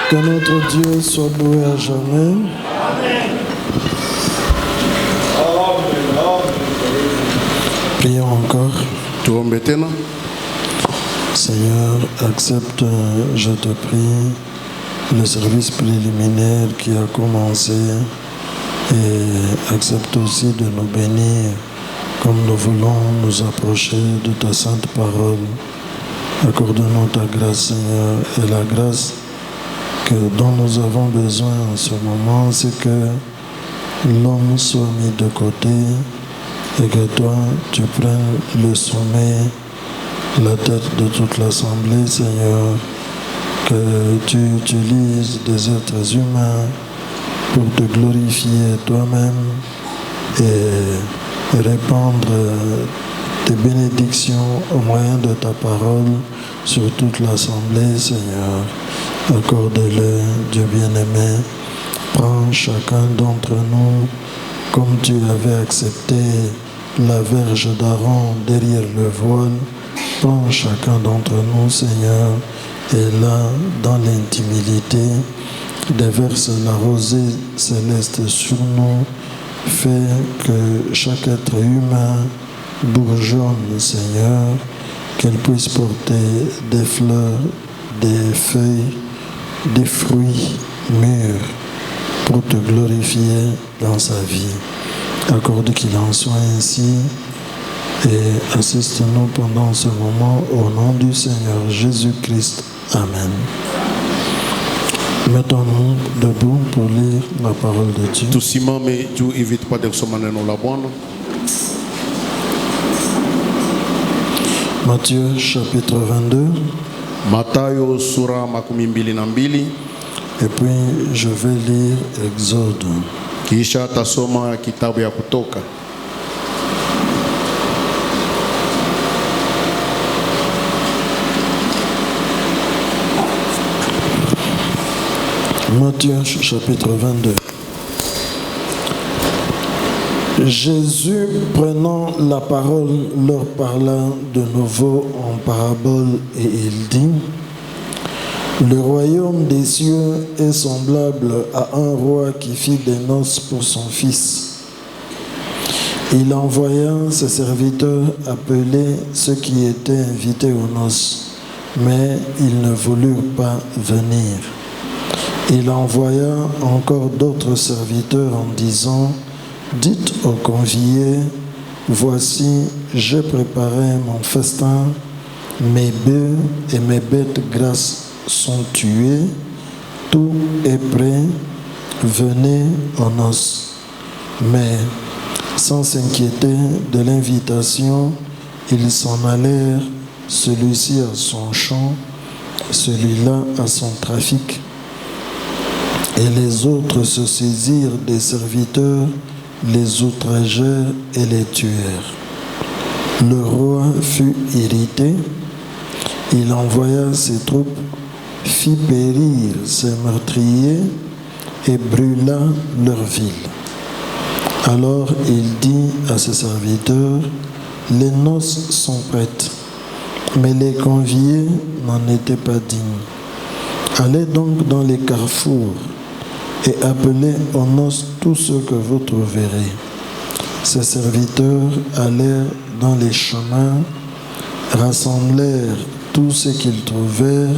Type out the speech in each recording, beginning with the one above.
Que notre Dieu soit loué à jamais. Amen. Prions encore. Seigneur, accepte, je te prie, le service préliminaire qui a commencé et accepte aussi de nous bénir comme nous voulons nous approcher de ta sainte parole. Accorde-nous ta grâce, Seigneur, et la grâce dont nous avons besoin en ce moment, c'est que l'homme soit mis de côté et que toi, tu prennes le sommet, la tête de toute l'Assemblée, Seigneur, que tu utilises des êtres humains pour te glorifier toi-même et répandre tes bénédictions au moyen de ta parole sur toute l'Assemblée, Seigneur. Accorde-le, Dieu bien-aimé. Prends chacun d'entre nous comme tu avais accepté la verge d'Aaron derrière le voile. Prends chacun d'entre nous, Seigneur, et là, dans l'intimité, déverse la rosée céleste sur nous. Fais que chaque être humain bourgeonne, Seigneur, qu'elle puisse porter des fleurs, des feuilles, des fruits mûrs pour te glorifier dans sa vie. Accorde qu'il en soit ainsi et assiste-nous pendant ce moment au nom du Seigneur Jésus-Christ. Amen. Mettons-nous debout pour lire la parole de Dieu. Matthieu chapitre 22. Matayo sura makumi mbili na mbili. Et puis je vais lire Exode. Kisha tasoma kitabu ya Kutoka. Matthieu chapitre 22. Jésus, prenant la parole, leur parla de nouveau en parabole et il dit: le royaume des cieux est semblable à un roi qui fit des noces pour son fils. Il envoya ses serviteurs appeler ceux qui étaient invités aux noces, mais ils ne voulurent pas venir. Il envoya encore d'autres serviteurs en disant: dites aux conviés, voici, j'ai préparé mon festin, mes bœufs et mes bêtes grasses sont tués, tout est prêt, venez aux noces. Mais sans s'inquiéter de l'invitation, ils s'en allèrent, celui-ci à son champ, celui-là à son trafic. Et les autres se saisirent des serviteurs, les outragèrent et les tuèrent. Le roi fut irrité, il envoya ses troupes, fit périr ses meurtriers et brûla leur ville. Alors il dit à ses serviteurs: les noces sont prêtes, mais les conviés n'en étaient pas dignes. Allez donc dans les carrefours et appelez aux noces tous ceux que vous trouverez. Ses serviteurs allèrent dans les chemins, rassemblèrent tout ce qu'ils trouvèrent,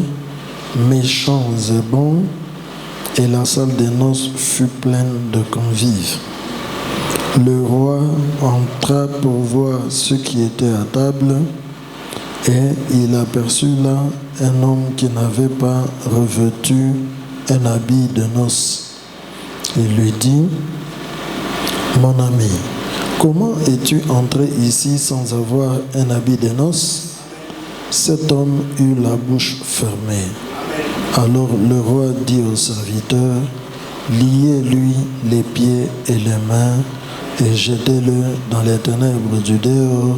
méchants et bons, et la salle des noces fut pleine de convives. Le roi entra pour voir ceux qui étaient à table, et il aperçut là un homme qui n'avait pas revêtu un habit de noces. Il lui dit: mon ami, comment es-tu entré ici sans avoir un habit de noces? Cet homme eut la bouche fermée. Alors le roi dit aux serviteurs: liez-lui les pieds et les mains et jetez-le dans les ténèbres du dehors,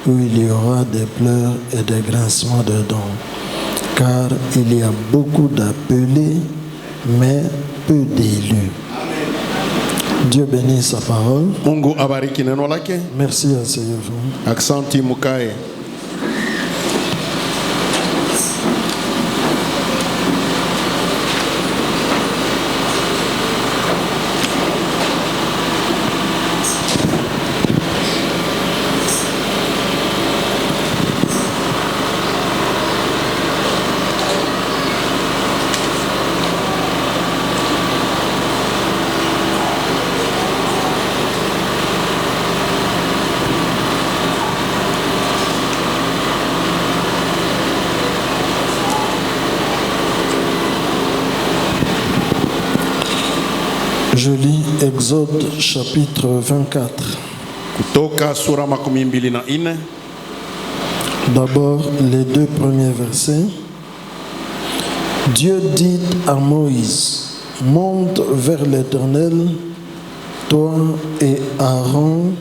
où il y aura des pleurs et des grincements de dents. Car il y a beaucoup d'appelés, mais peu d'élus. Dieu bénisse sa parole. Mungu abariki neno lake. Merci, asseyez-vous. Aksanti, mukae. Je lis Exode chapitre 24. Kutoka sura 24. D'abord les 2 premiers versets. Dieu dit à Moïse, monte vers l'Éternel, toi et Aaron,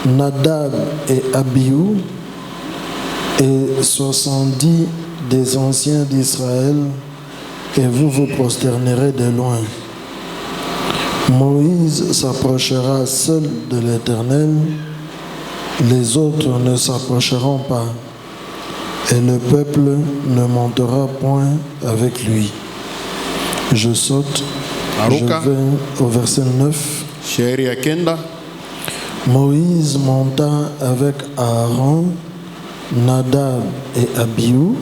Nadab et Abihu, et 70 des anciens d'Israël, et vous vous prosternerez de loin. Moïse s'approchera seul de l'Éternel, les autres ne s'approcheront pas, et le peuple ne montera point avec lui. Je saute, je vais au verset 9. Moïse monta avec Aaron, Nadab et Abihu,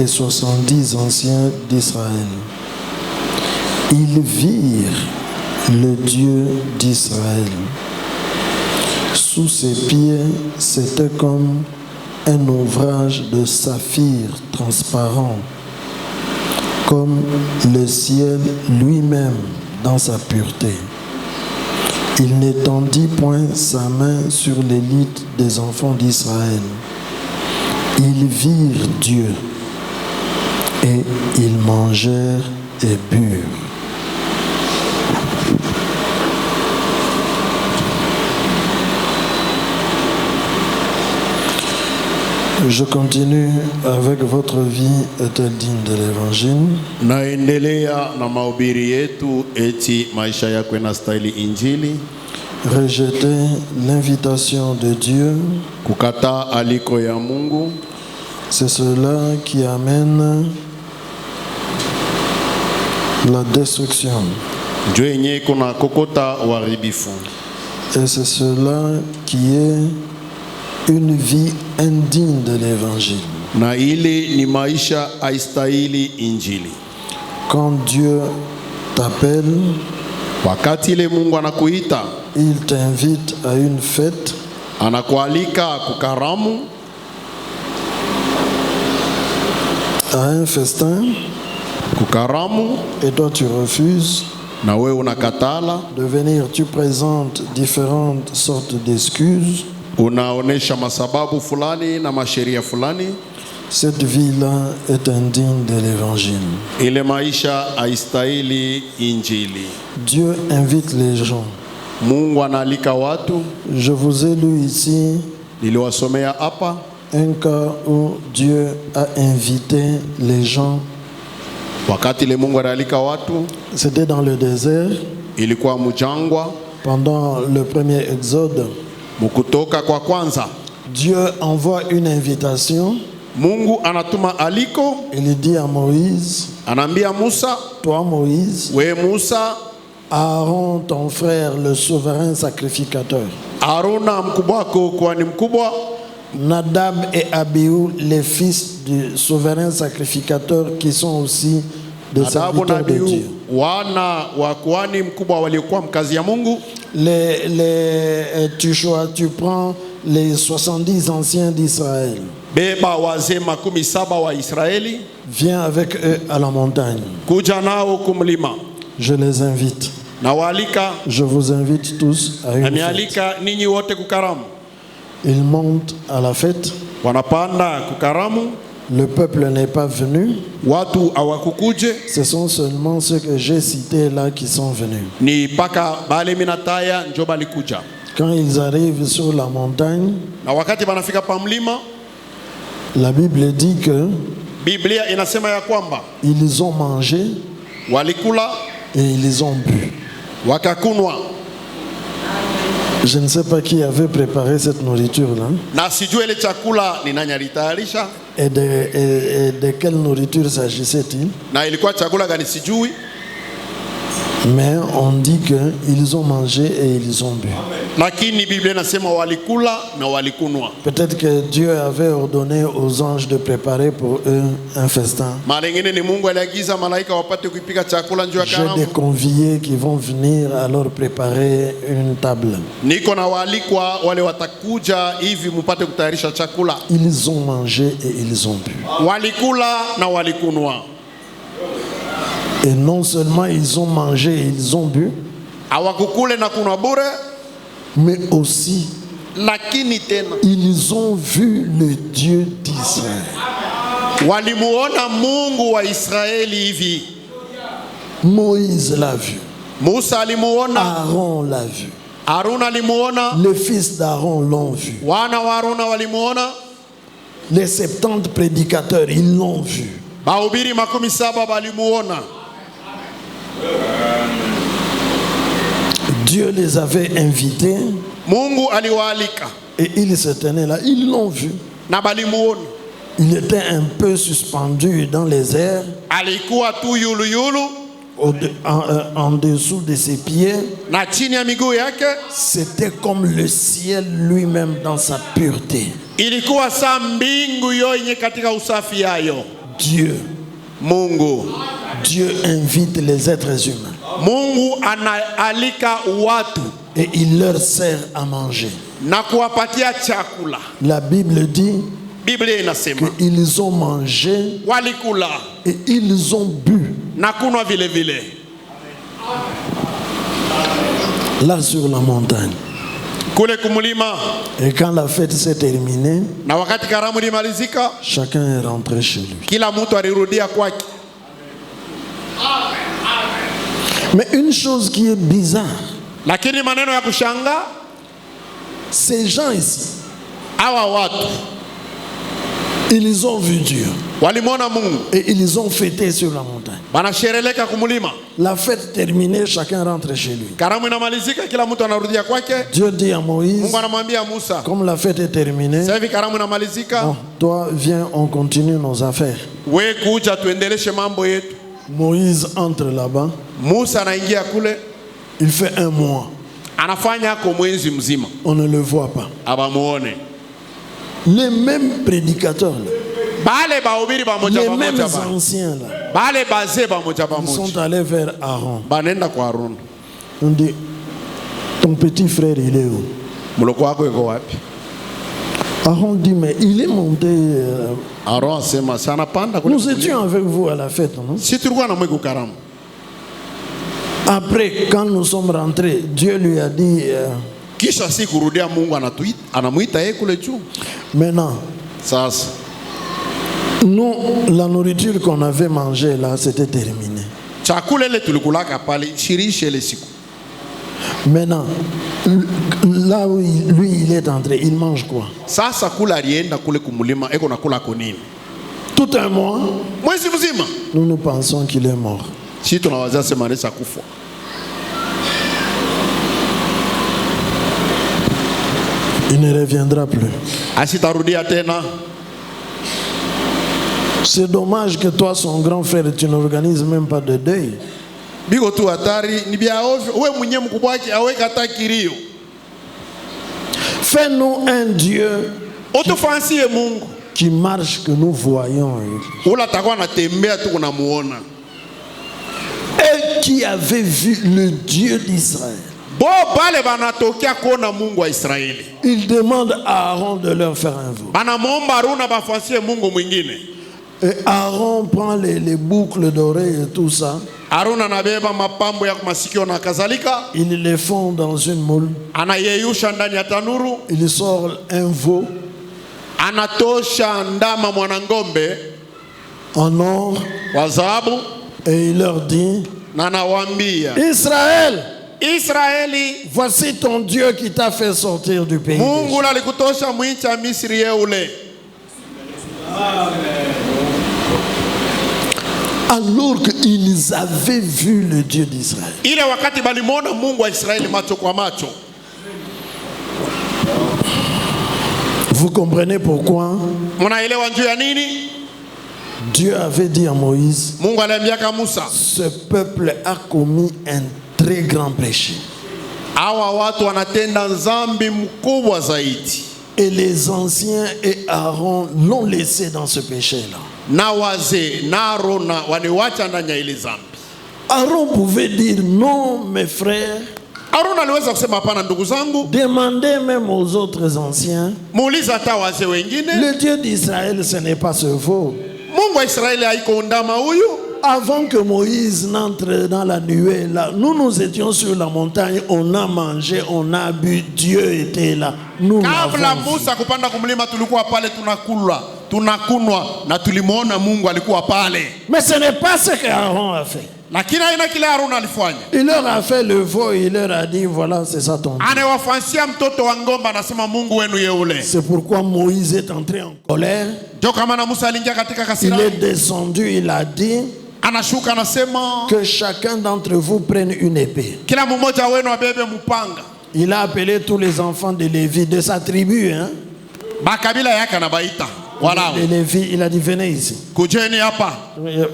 et 70 anciens d'Israël. Ils virent le Dieu d'Israël. Sous ses pieds, c'était comme un ouvrage de saphir transparent, comme le ciel lui-même dans sa pureté. Il n'étendit point sa main sur l'élite des enfants d'Israël. Ils virent Dieu et ils mangèrent et burent. Je continue avec votre vie est-elle digne de l'évangile. Naendelea na mahubiri yetu eti maisha yako yanastahili injili. Rejeter l'invitation de Dieu. Kukataa aliko ya Mungu. C'est cela qui amène la destruction. Ndio yenye kuna kokota uharibifu. Et c'est cela qui est une vie indigne de l'évangile. Na ile ni maisha haistahili injili. Quand Dieu t'appelle, wakati ile Mungu anakuita, il t'invite à une fête, anakualika kukaramu, à un festin, kukaramu, et toi tu refuses. Na wewe unakatala de venir, tu présentes différentes sortes d'excuses. Unaonesha masababu fulani na masheria fulani. Cette vie-là est indigne de l'évangile. Ile maisha haistahili injili. Dieu invite les gens. Mungu analika watu. Je vous ai lu ici niliwasomea hapa un cas où Dieu a invité les gens. Wakati le Mungu analika watu, c'était dans le désert. Ilikuwa mjangwa. Pendant le premier exode, Mukutoka kwa kwanza, Dieu envoie une invitation. Mungu anatuma aliko. Il dit à Moïse, anambia Musa, toi Moïse, we Musa, Aaron ton frère le souverain sacrificateur, Arona mkubwa wako kwani mkubwa, Nadab et Abihu les fils du souverain sacrificateur qui sont aussi des serviteurs de Dieu. Wana wa kuhani mkubwa waliokuwa mkazi ya Mungu. Tu prends les 70 anciens d'Israël. Beba wazee 17 wa Israeli. Viens avec eux à la montagne. Kuja nao kumlima. Je les invite. Na walika. Je vous invite tous à une fête. Ninyi wote kukaramu. Ils montent à la fête. Wanapanda kukaramu. Le peuple n'est pas venu. Watu hawakukuje. Ce sont seulement ceux que j'ai cités là qui sont venus. Ni paka bale minataya njo balikuja. Quand ils arrivent sur la montagne, na wakati banafika pa mlima, la Bible dit que Biblia inasema ya kwamba ils ont mangé, walikula et ils ont bu. wakakunwa. Je ne sais pas qui avait préparé cette nourriture-là Na sijui ile chakula ni nani alitayarisha, et de quelle nourriture s'agissait-il. na ilikuwa chakula gani sijui, Mais on dit qu'ils ont mangé et ils ont bu. lakini Biblia inasema walikula na walikunwa. Peut-être que Dieu avait ordonné aux anges de préparer pour eux un festin. Mara nyingine ni Mungu aliagiza malaika wapate kuipika chakula njoo ya J'ai des karamu. conviés qui vont venir alors préparer une table. Niko na waalikwa wale watakuja hivi mupate kutayarisha chakula. Ils ont mangé et ils ont bu. Walikula na walikunwa. Et non seulement ils ont mangé et ils ont bu, Hawakukule na kunwa bure, mais aussi lakini tena ils ont vu le Dieu d'Israël. walimuona Mungu wa Israeli hivi. Moïse l'a vu, Musa alimuona, Aaron l'a vu, Haruna alimuona, les fils d'Aaron l'ont vu, wana wa Haruna walimuona, les 70 prédicateurs ils l'ont vu. bahubiri 17 walimuona. Dieu les avait invités Mungu aliwaalika et ils se tenaient là, ils l'ont vu. na balimuona. Il était un peu suspendu dans les airs, Alikuwa tu yulu yulu en dessous de ses pieds. na chini ya miguu yake C'était comme le ciel lui-même dans sa pureté. ilikuwa saa mbingu yenye katika usafi yayo. Dieu Dieu invite les êtres humains Mungu anaalika watu et il leur sert à manger. na kuwapatia chakula. La Bible dit Biblia inasema qu'ils ont mangé walikula et ils ont bu. na kunwa vile vile. Là sur la montagne. Kule kumulima, Et quand la fête s'est terminée, na wakati karamu limalizika, chacun est rentré chez lui. kila mtu alirudia kwake. Mais une chose qui est bizarre, Lakini maneno ya kushanga, ces gens ici, hawa watu ils ont vu Dieu walimwona Mungu, et ils ont fêté sur la montagne. wanashereleka kumulima. La fête terminée, chacun rentre chez lui. Karamu inamalizika, kila mtu anarudia kwake. Dieu dit à Moïse, Mungu anamwambia Musa, comme la fête est terminée, sasa hivi karamu inamalizika, bon, toi viens, on continue nos affaires. we kuja tuendeleshe mambo yetu. Moïse entre là-bas, Musa anaingia kule, il fait un mois, anafanya kwa mwezi mzima, on ne le voit pas. abamuone. Les mêmes prédicateurs, là, Bale bahubiri bamoja les mêmes bamoja ba. anciens là, Bale bazee bamoja ils sont bamoja. allés vers Aaron. Banenda kwa Haruna. On dit, ton petit frère, il est où? Mloko wako yuko wapi? Aaron dit, mais il est monté. Aaron asema sana panda kule. Nous étions avec vous à la fête, non? Si tulikuwa na mwiko karamu. Après, quand nous sommes rentrés, Dieu lui a dit, Kisha si kurudia Mungu anamuita yeye kule juu. maintenant, Sasa nous, la nourriture qu'on avait mangée là, c'était terminé. chakula ile tulikulaka pale shirishe ile siku. Maintenant, là où lui, il est entré, il mange quoi? Sasa kula alienda kule kumulima eko nakula konini. Tout un mois, Mwezi mzima. nous pensons qu'il est mort. Si tunawazia sema anaweza kufa. Il ne reviendra plus. Asitarudia tena. C'est dommage que toi, son grand frère, tu n'organises même pas de deuil. Biko tu hatari ni bia ovyo. Wewe mwenyewe mkubwa wake aweka hata kilio. Fais-nous un Dieu Utufansie Mungu. qui marche, que nous voyons. Ula takuwa anatembea tu unamuona. Et qui avait vu le Dieu d'Israël. Bo bale banatokea kuona Mungu wa Israeli. Il demande à Aaron de leur faire un veau. Banamwomba Haruna bafansie Mungu mwingine. Et Aaron prend les boucles d'oreilles et tout ça. Haruna anabeba mapambo ya masikio na kadhalika. Il les fond dans une moule. Anayeyusha ndani ya tanuru. Il sort un veau Anatosha ndama mwanangombe en or. wa dhahabu Et il leur dit, na anawaambia Israël, Israeli, voici ton Dieu qui t'a fait sortir du pays. Mungu alikutosha mwinchi ya Misri yeule. alors qu'ils avaient vu le Dieu d'Israël. Ile wakati balimwona Mungu wa Israeli macho kwa macho. Vous comprenez pourquoi Mnaelewa njoo ya nini? Dieu avait dit à Moïse, Mungu aliambia Musa, ce peuple a commis un très grand péché. hawa watu wanatenda dhambi mkubwa zaidi. Et les anciens et Aaron l'ont laissé dans ce péché-là. Na wazee na Arona waliwacha ndani ya ile dhambi. Aaron pouvait dire non, mes frères. Arona aliweza kusema hapana ndugu zangu. Demandez même aux autres anciens. Muuliza hata wazee wengine. Le Dieu d'Israël, ce n'est pas ce veau. Mungu wa Israeli haiko ndama huyu. Avant que Moïse n'entre dans la nuée, là, nous étions sur la montagne, on a mangé, on a bu, Dieu était là. Nous kabla Musa kupanda kumlima tulikuwa pale tunakula, tunakunwa na tulimuona Mungu alikuwa pale. Mais ce n'est pas ce qu'Aaron a fait. Lakini haina kile Arona alifanya. Il leur a fait le veau, il leur a dit voilà, c'est ça ton Dieu. Anawafansia mtoto wa ngomba anasema Mungu wenu yeule. C'est pourquoi Moïse est entré en colère. Ndio kama na Musa aliingia katika Il kasira. est descendu, il a dit Anashuka anasema que chacun d'entre vous prenne une épée. kila mmoja wenu abebe mpanga. Il a appelé tous les enfants de Lévi, de sa tribu, hein. Makabila yake anabaita. Walao. Les Lévi, il a dit venez ici. Kujeni hapa.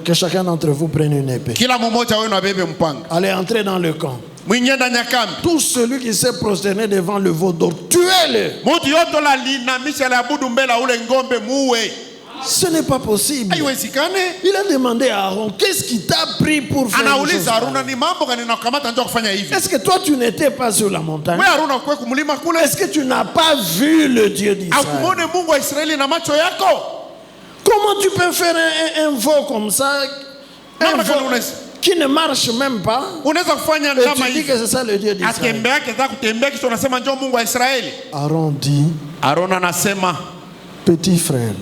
Que chacun d'entre vous prenne une épée. Kila mmoja wenu abebe mpanga. Allez entrer dans le camp. Mwingie ndani ya kambi. Tout celui qui s'est prosterné devant le veau d'or, tuez-le. Mtu yote la linamisha la abudu mbele ule ngombe muue. Ce n'est pas possible. Haiwezekane. Il a demandé à Aaron, qu'est-ce qui t'a pris pour faire Anauliza Aruna ni mambo gani nakamata ndio kufanya hivi? Est-ce que toi tu n'étais pas sur la montagne? Wewe Aruna kwa kumlima kule? Est-ce que tu n'as pas vu le Dieu d'Israël? Akumone Mungu wa Israeli na macho yako? Comment tu peux faire un veau comme ça? Un veau qui ne marche même pas. Unaweza kufanya Et ndama tu dis hivi. que c'est ça le Dieu d'Israël. Akembe yake za kutembea kisha unasema njoo Mungu wa Israeli. Aaron dit, Arona anasema petit frère,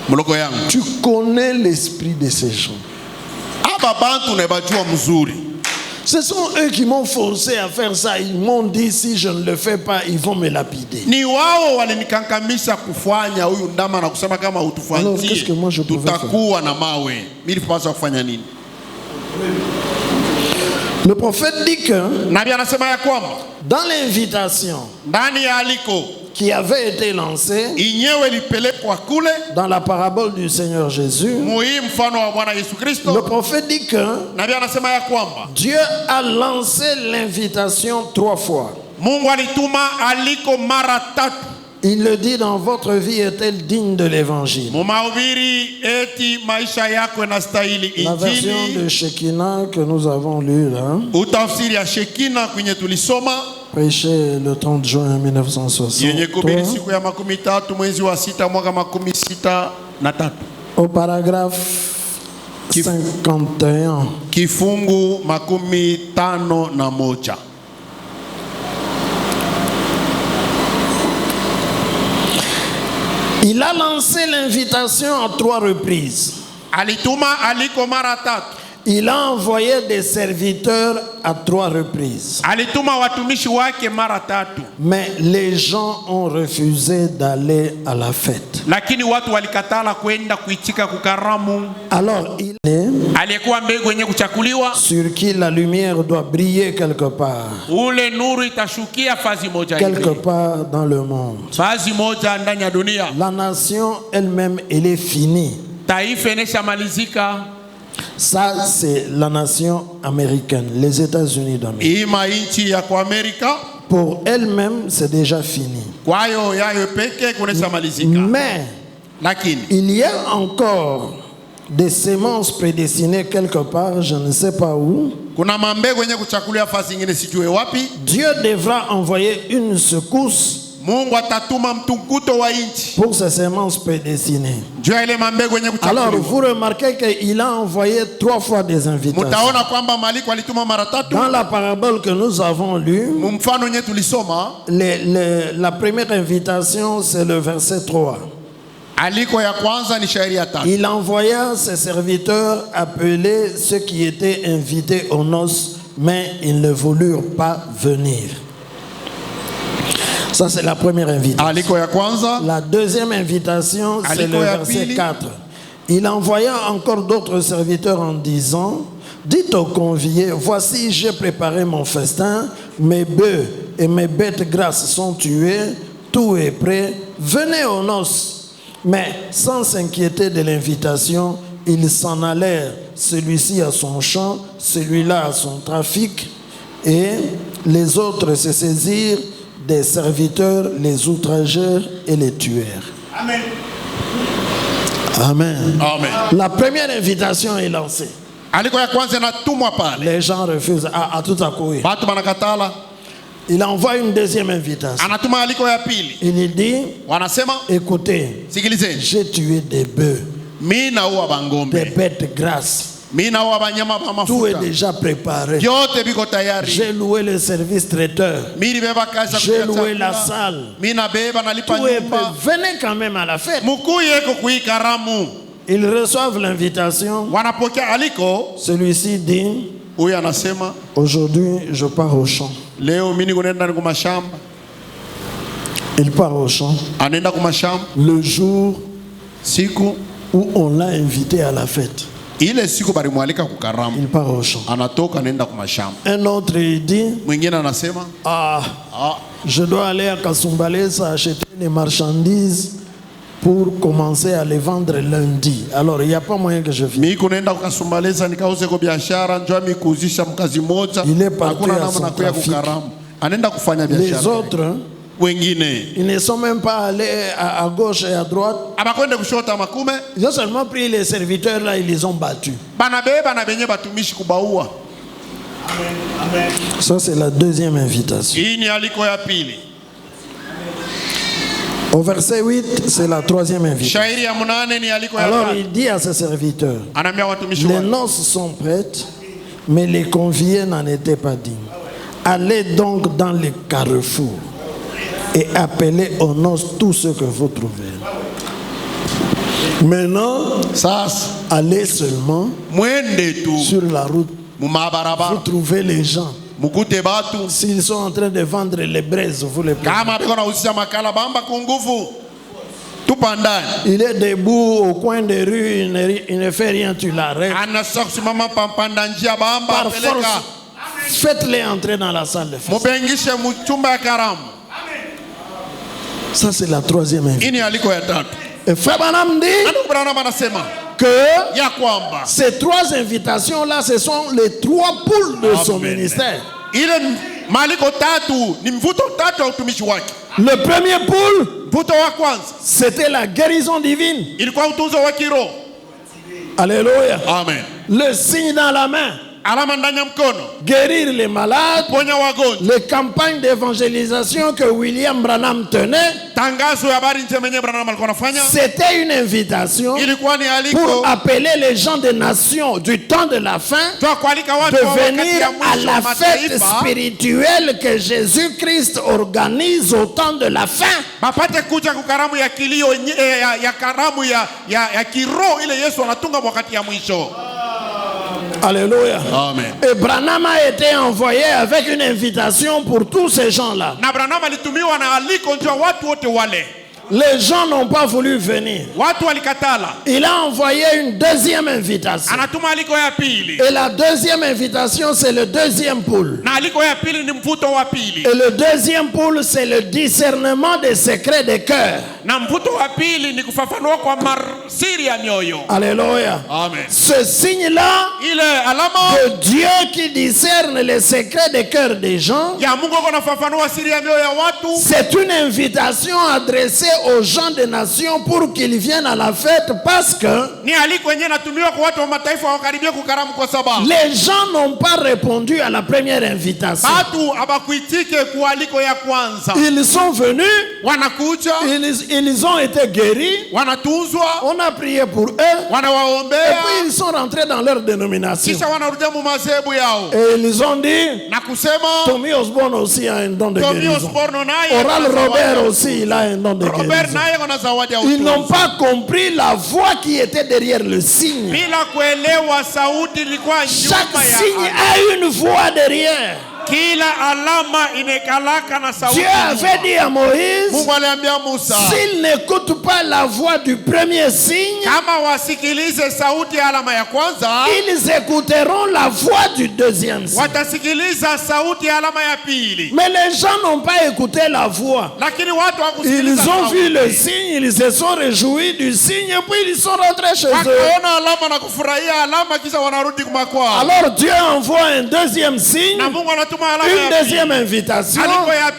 mloko yangu. tu connais l'esprit de ces gens. Aba bantu ne bajua mzuri. Ce sont eux qui m'ont forcé à faire ça. Ils m'ont dit si je ne le fais pas, ils vont me lapider. Ni wao walinikankamisa kufanya huyu ndama na kusema kama Alors, qu'est-ce que moi je utufanzie pouvais faire? tutakuwa na mawe. Mimi nilipaswa kufanya nini? Le prophète dit que Nabii anasema ya kwamba dans l'invitation ndani ya aliko qui avait été lancée inyewe lipelekwa kule dans la parabole du Seigneur Jésus, muhimu mfano wa Bwana Yesu le Kristo. prophète dit que Nabii anasema ya kwamba Dieu a lancé l'invitation 3 fois. Mungu alituma aliko mara 3. Il le dit dans votre vie est-elle digne de l'évangile. Mumahubiri eti maisha yako inastahili La version injili. de Shekinah que nous avons lue là, Utafsiri ya Shekina kwenye tulisoma prêché le 30 juin yenye kubiri 1963, siku ya 13 mwezi wa 6 mwaka 63 au paragraphe 51. kifungu 51. Il a lancé l'invitation à 3 reprises. Alituma aliko mara 3. Il a envoyé des serviteurs à 3 reprises. Alituma watumishi wake mara 3. Mais les gens ont refusé d'aller à la fête. Lakini watu walikatala kwenda kuitika kukaramu. Alors il est Aliyekuwa mbegu yenye kuchakuliwa sur qui la lumière doit briller quelque part. ule nuru itashukia fazi moja Quelque hivi. part dans le monde. Fazi moja ndani ya dunia. La nation elle-même, elle est finie. Taifa ineshamalizika. Ça, c'est la nation américaine, les États-Unis d'Amérique. Hii mainchi ya kwa Amerika Pour elle-même, c'est déjà fini. kwayo yayo peke kuneshamalizika. Mais Lakini il y a encore des semences prédestinées quelque part, je ne sais pas où. kuna mambegu yenye kuchakulia fazi nyingine sijue wapi. Dieu devra envoyer une secousse Mungu atatuma mtukuto wa inchi pour ces semences prédestinées. juu ya ile mambegu yenye Alors, kuchakuliwa. vous remarquez qu'il a envoyé 3 fois des invitations. Mutaona kwamba maliko alituma mara 3. Dans la parabole que nous avons lue, Mfano yenye tulisoma la première invitation, c'est le verset 3. aliko ya kwanza ni shairi ya 3. Il envoya ses serviteurs appeler ceux qui étaient invités aux noces, mais ils ne voulurent pas venir. Ça, c'est la première invitation. Aliko ya kwanza La deuxième invitation, c'est le Aliko ya verset pili. 4. Il envoya encore d'autres serviteurs en disant, dites aux conviés, voici j'ai préparé mon festin, mes bœufs et mes bêtes grasses sont tués, tout est prêt, venez aux noces. Mais sans s'inquiéter de l'invitation, ils s'en allèrent, celui-ci à son champ, celui-là à son trafic, et les autres se saisirent des serviteurs, les outragèrent et les tuèrent. Amen. Amen. Amen. La première invitation est lancée. Aliko ya kwanza inatumwa pale. Les gens refusent à tout à coup. Batu banakatala. Il envoie une deuxième invitation. Anatuma aliko ya pili. Il dit, Wanasema, écoutez, sikilizeni. j'ai tué des bœufs, Mimi naua bangombe. des bêtes grasses. Mimi naua banyama ba Tout est mafuta. déjà préparé. Vyote biko tayari. J'ai loué le service traiteur. Mimi beba kazi J'ai loué la salle. Mimi nabeba nalipa Tout est prêt. nyumba. Venez quand même à la fête. Mukuye kuyi karamu. Ils reçoivent l'invitation. Wanapokea aliko. Celui-ci dit, Huyu anasema, aujourd'hui je pars au champ. leo mimi nikuenda kumashamba. Il part au champ. Anaenda kumashamba. Le jour Siku où on l'a invité à la fête, ile siku balimwalika kukaramu. il part au champ. Anatoka anaenda kumashamba. Un autre il dit, Mwingine anasema, je dois aller à Kasumbalesa acheter des marchandises pour commencer à les vendre lundi. Alors il n'y a pas moyen que je vienne. mimi kunaenda kukasumbaleza nikauze kwa biashara, njoo mimi kuuzisha mkazi moja. Il est parti Hakuna à namna son kuya trafic. kukaramu. Anaenda kufanya Les biashara. autres, Wengine ils ne sont même pas allés à gauche et à droite. abakwende kushota makume, Ils ont seulement pris les serviteurs là, ils les ont battus. banabeba na benye batumishi kubaua. Ça c'est la deuxième invitation. Hii ni aliko ya pili. Au verset 8, c'est la troisième invitation. Shairi ya 8 ni aliko ya Alors tatu. il dit à ses serviteurs, Anaambia watumishi les wake, noces sont prêtes, mais les conviés n'en étaient pas dignes. Allez donc dans les carrefours et appelez aux noces tous ceux que vous trouvez. Maintenant, sasa allez seulement mwende tu sur la route. Vous mumabarabara trouvez les gens. mukute batu S'ils sont en train de vendre les braises, vous les prenez. kama biko na usisha makala bamba kunguvu tupa ndani. Il est debout au coin des rues, il ne fait rien, tu l'arrêtes. Anasa kusimama pampanda njia bamba Par apeleka. force, faites-les entrer dans la salle de fête. Mubengishe muchumba ya karamu. Ça, c'est la troisième invitation. Hii ni aliko ya tatu. Et Frère Branham dit Ndugu Branham anasema que ya kwamba ces trois invitations-là, ce sont les trois poules de son ministère. ile maliko tatu ni mvuto tatu wa utumishi wake. Le premier poule, Mvuto wa kwanza c'était la guérison divine. ilikuwa utunzo wa kiroho. Alléluia. Amen. Le signe dans la main, Alama ndani ya mkono, guérir les malades. ponya wagonjwa, Les campagnes d'évangélisation que William Branham tenait, tangazo ya habari njema yenyewe Branham alikuwa anafanya c'était une invitation ilikuwa ni pour aliko appeler les gens des nations du temps de la fin kwa kualika de watu wa wakati venir ya à mwisho la wa fête mataifa spirituelle que Jésus-Christ organise au temps de la fin. bapate kuja kukaramu ya kilio ya karamu ya kiroho ile Yesu anatunga wakati ya mwisho. Alléluia. Amen. Et Branham a été envoyé avec une invitation pour tous ces gens-là. Na Branham alitumiwa na aliko njoo watu wote wale. Les gens n'ont pas voulu venir. Watu walikatala. Il a envoyé une deuxième invitation. Anatuma aliko ya pili. Et la deuxième invitation, c'est le deuxième poule. Na aliko ya pili ni mvuto wa pili. Et le deuxième poule, c'est le discernement des secrets des cœurs. Na mvuto wa pili ni kufafanua kwa siri ya mioyo. Alléluia. Amen. Ce signe-là Ile alama de Dieu qui discerne les secrets des cœurs des gens, ya Mungu kwa nafafanua siri ya mioyo ya watu. c'est une invitation adressée aux gens des nations pour qu'ils viennent à la fête parce que Ni aliko yenyewe natumiwa kwa watu wa mataifa wakaribia kukaramu kwa sababu les gens n'ont pas répondu à la première invitation. watu abakuitike kualiko ya kwanza. Ils sont venus, Wanakuja, ils ont été guéris, wanatunzwa, on a prié pour eux, et wanawaombea, puis ils sont rentrés dans leur dénomination. kisha wanarudia mu madhehebu yao Et ils ont dit, na kusema Tommy Osborne aussi a un don de Tommy guérison. Osborne naye Oral ana zawadi. Robert aussi, il a un don de Robert guérison. naye ana zawadi ya Ils n'ont utunzi. pas compris la voix qui était derrière le signe. Bila kuelewa sauti ilikuwa Chaque nyuma signe ya a une voix derrière. Kila alama inekalaka na sauti. Dieu avait dit à Moïse, Mungu aliambia Musa, s'il n'écoute pas la voix du premier signe, kama wasikilize sauti ya alama ya kwanza, ils écouteront la voix du deuxième signe. watasikiliza sauti ya alama ya pili. Mais les gens n'ont pas écouté la voix. Lakini watu Ils hawakusikiliza ont sauti. vu le signe, ils se sont réjouis du signe et puis ils sont rentrés chez eux. Wakaona alama na kufurahia alama kisha wanarudi kumakwao. Alors Dieu envoie un deuxième signe, Na Mungu anatuma alama une ya pili. deuxième invitation,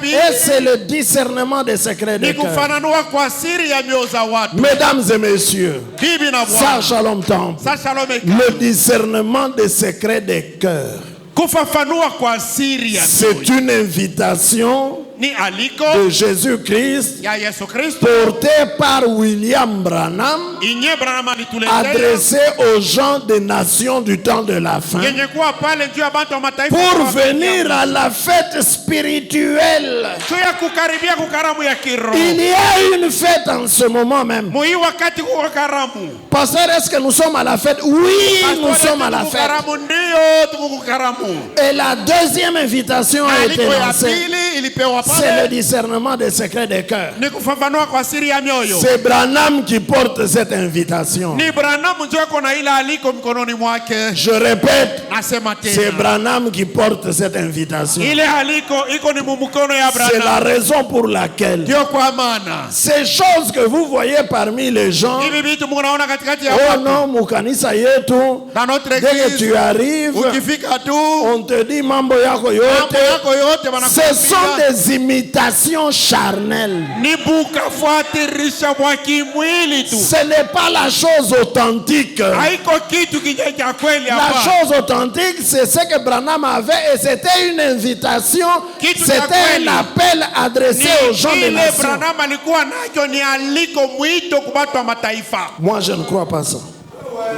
et c'est le discernement des secrets Ni des cœurs. kufananua kwa siri ya mioyo za watu. Mesdames et messieurs, Bibi na ça bwana. Shalom Temple, Sa shalom eka. le discernement des secrets des cœurs, Kufafanua kwa siri ya c'est mioyo. une invitation Ni aliko de Jésus-Christ ya Yesu Kristo. portée par William Branham, Inye Branham alituletea. adressée aux gens des nations du temps de la fin, Yenye kuwa pale juu ya bantu wa mataifa. pour venir à la fête spirituelle. Juu ya kukaribia kukaramu ya kiroho. Il y a une fête en ce moment même. Mui wakati kuwa karamu. Pasteur, est-ce que nous sommes à la fête? Oui, nous sommes à la fête. Karamu ndio tukukaramu. Et la deuxième invitation a été Aliko ya lancée. pili ilipewa C'est le pale. discernement des secrets des cœurs. Ni kufafanua kwa siri ya mioyo. C'est Branham qui porte cette invitation. Ni Branham ndio ako na ila aliko mikononi mwake. Je répète, Nasema c'est tena. Branham qui porte cette invitation. Ile aliko iko ni mumukono ya C'est la Branham. raison pour laquelle Ndio kwa maana. ces choses que vous voyez parmi les gens, Hivi vitu mnaona katikati ya oh watu. non, mukanisa yetu, Dans notre dès que église. tu arrives, Ukifika tu. on te dit mambo yako Mambo yote. yako yote Ce sont wanakuambia. des imitations charnelles. Ni bukafuatirisha mwa kimwili tu. Ce n'est pas la chose authentique. Haiko kitu kije cha kweli La hapa. chose authentique, c'est ce que Branham avait et c'était une invitation, Kitu cha c'était kweli. un appel adressé aux gens des Ile nations. Branham alikuwa nacho ni aliko mwito kwa watu wa mataifa. Moi, je ne crois pas ça.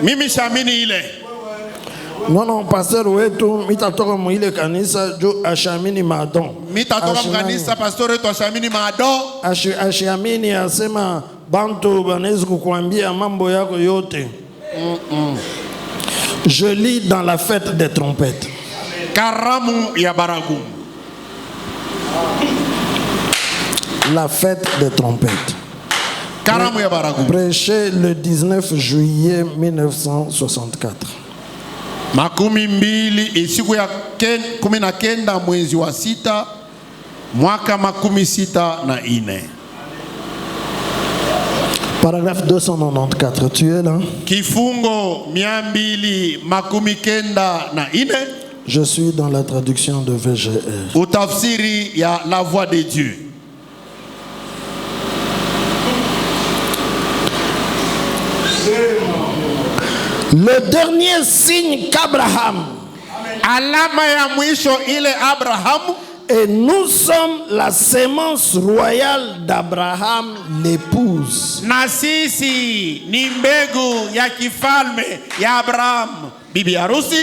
Mimi siamini ile. Non, pasteur wetu mitatoka mwile kanisa jo ashamini madon. Mitatoka mkanisa pastor wetu ashamini maado. Ashamini asema bantu banaweza kukuambia mambo yako yote. Je lis dans la fête des trompettes. Karamu ya baragumu. La fête des trompettes. Karamu ya baragumu. Prêché le 19 juillet 1964. Makumi mbili siku ya 19 mwezi wa 6 mwaka 64. Paragraphe 294, tu es là? Kifungo 294. Je suis dans la traduction de VGR. Utafsiri ya la voix de Dieu. Le dernier signe qu'Abraham, Alama ya mwisho ile Abrahamu, et nous sommes la sémence royale d'Abraham, l'épouse. na sisi ni mbegu ya kifalme ya Abrahamu, bibi harusi.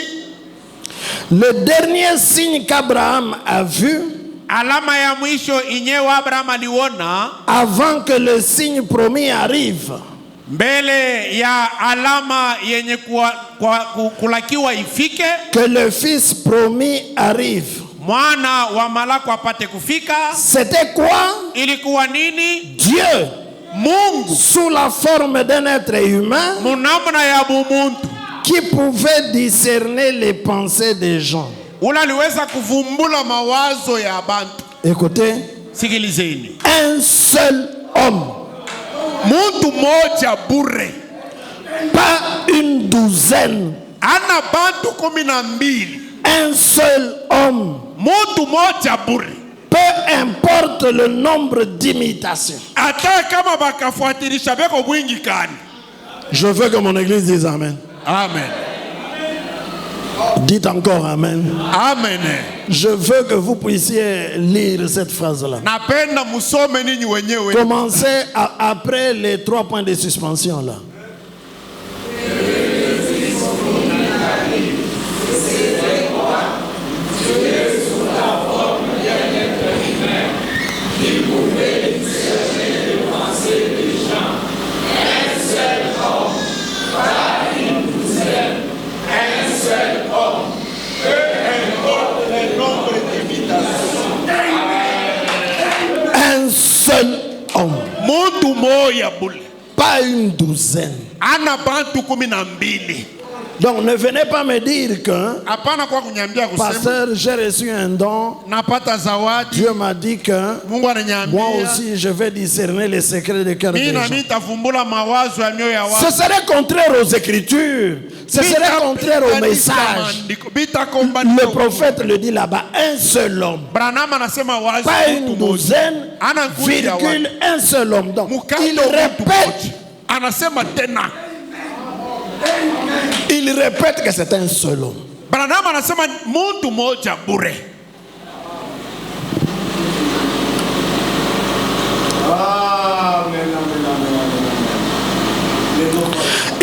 Le dernier signe qu'Abraham a vu, Alama ya mwisho inyewe Abrahamu aliona avant que le signe promis arrive, mbele ya alama yenye kulakiwa ifike, que le fils promis arrive. mwana wa malako apate kufika. C'était quoi? Ilikuwa nini? Dieu, Mungu sous la forme d'un être humain, munamna ya bumuntu qui pouvait discerner les pensées des gens. ula aliweza kuvumbula mawazo ya bantu. Écoutez, Sikilizeni, un seul homme, muntu moja bure, pas une douzaine, ana bantu 12. un seul homme, Muntu moja bure, peu importe le nombre d'imitations. hata kama bakafuatirisha beko mwingi kani. Je veux que mon église dise Amen. Amen. Dites encore Amen. Amen. Je veux que vous puissiez lire cette phrase-là. Napenda musome ninyi wenyewe. Commencez après les 3 points de suspension là. moya bule. Pas une douzaine. Ana bantu 12. Donc ne venez pas me dire que, Hapana kwa kunyambia kusema. pasteur, j'ai reçu un don. Napata zawadi. Dieu m'a dit que Mungu ananiambia. moi aussi je vais discerner les secrets de cœur des Mimi na gens. mimi tafumbula mawazo ya mioyo ya watu. Ce serait contraire aux Écritures. Ce serait contraire au message. Le prophète le dit là-bas, un seul homme. Pas une douzaine, virgule, un seul homme. Donc, il répète que c'est un seul homme.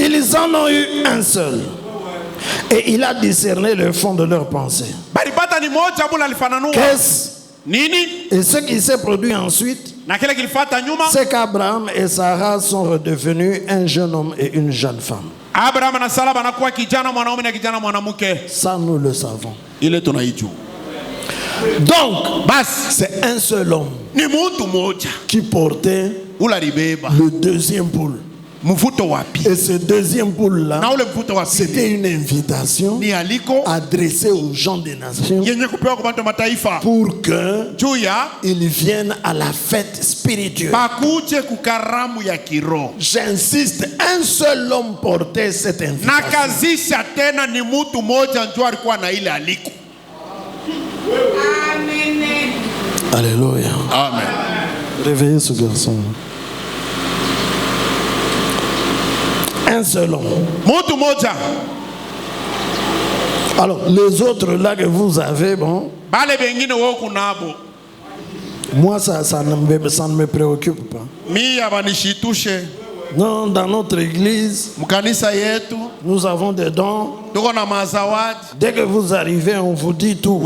Ils en ont eu un seul. Et il a discerné le fond de leurs pensées. Qu'est-ce? Et ce qui s'est produit ensuite, c'est qu'Abraham et Sarah sont redevenus un jeune homme et une jeune femme. Ça, nous le savons. Donc, c'est un seul homme qui portait le deuxième poule. Et ce deuxième poule-là, c'était une invitation adressée aux gens des nations pour qu'ils viennent à la fête spirituelle. J'insiste, un seul homme portait cette invitation. Alléluia. Amen. Réveillez ce garçon. Un seul homme. Alors, les autres là que vous avez, bon, moi ça ne me préoccupe pas. Non, dans notre église, nous avons des dons. Dès que vous arrivez, on vous dit tout.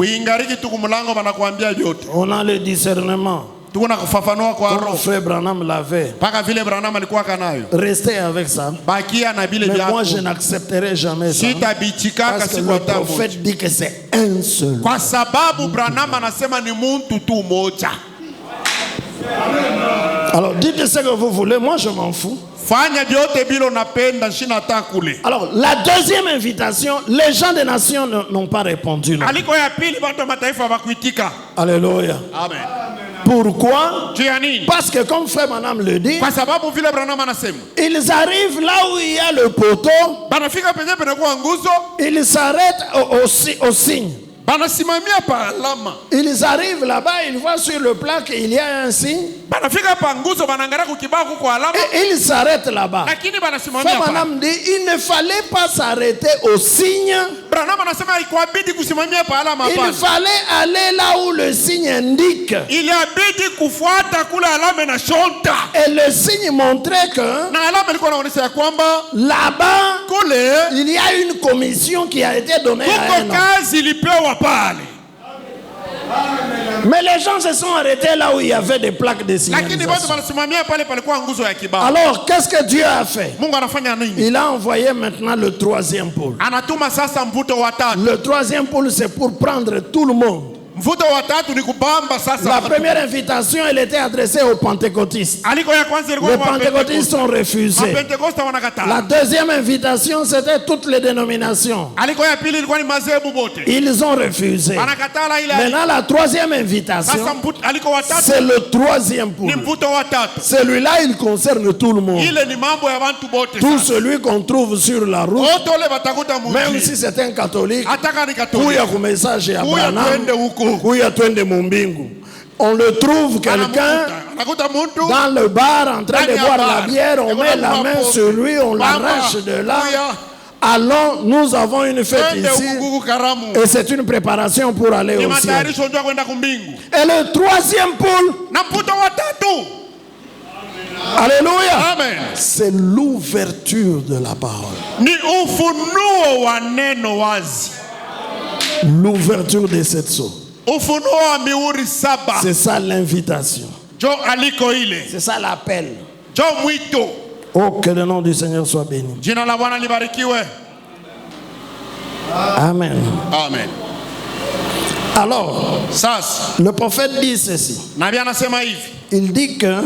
On a le discernement. Comme frère Branham l'avait. Restez avec ça. Mais moi je n'accepterai jamais ça. Parce que le prophète dit que c'est un seul. Alors dites ce que vous voulez, moi je m'en fous. Alors la deuxième invitation, les gens des nations n'ont pas répondu. Alléluia. Amen. Pourquoi? Parce que comme frère Branham le dit, ils arrivent là où il y a le poteau, ils s'arrêtent au signe. Ils arrivent là-bas, ils voient sur le plat qu'il y a un signe. Et ils s'arrêtent là-bas. Frère Branham dit, il ne fallait pas s'arrêter au signe. Il fallait aller là où le signe indique. Et le signe montrait que là-bas, il y a une commission qui a été donnée à un homme. Mais les gens se sont arrêtés là où il y avait des plaques de signalisation. Alors, qu'est-ce que Dieu a fait? Il a envoyé maintenant le troisième pôle. Le troisième pôle, c'est pour prendre tout le monde. La première invitation, elle était adressée aux pentecôtistes. Les pentecôtistes ont refusé. La deuxième invitation, c'était toutes les dénominations. Ils ont refusé. Maintenant, la troisième invitation, c'est le troisième pôle. Celui-là, il concerne tout le monde. Tout celui qu'on trouve sur la route, même si c'est un catholique, où il y a un message à Branham, on le trouve quelqu'un dans le bar en train de boire la bière, on met la main sur lui, on l'arrache de là. Allons, nous avons une fête ici et c'est une préparation pour aller au ciel. Et le troisième pôle, alléluia, c'est l'ouverture de la parole. L'ouverture de cette sceau. C'est ça l'invitation. C'est ça l'appel. Oh, que le nom du Seigneur soit béni. Amen. Amen. Alors, le prophète dit ceci. Il dit que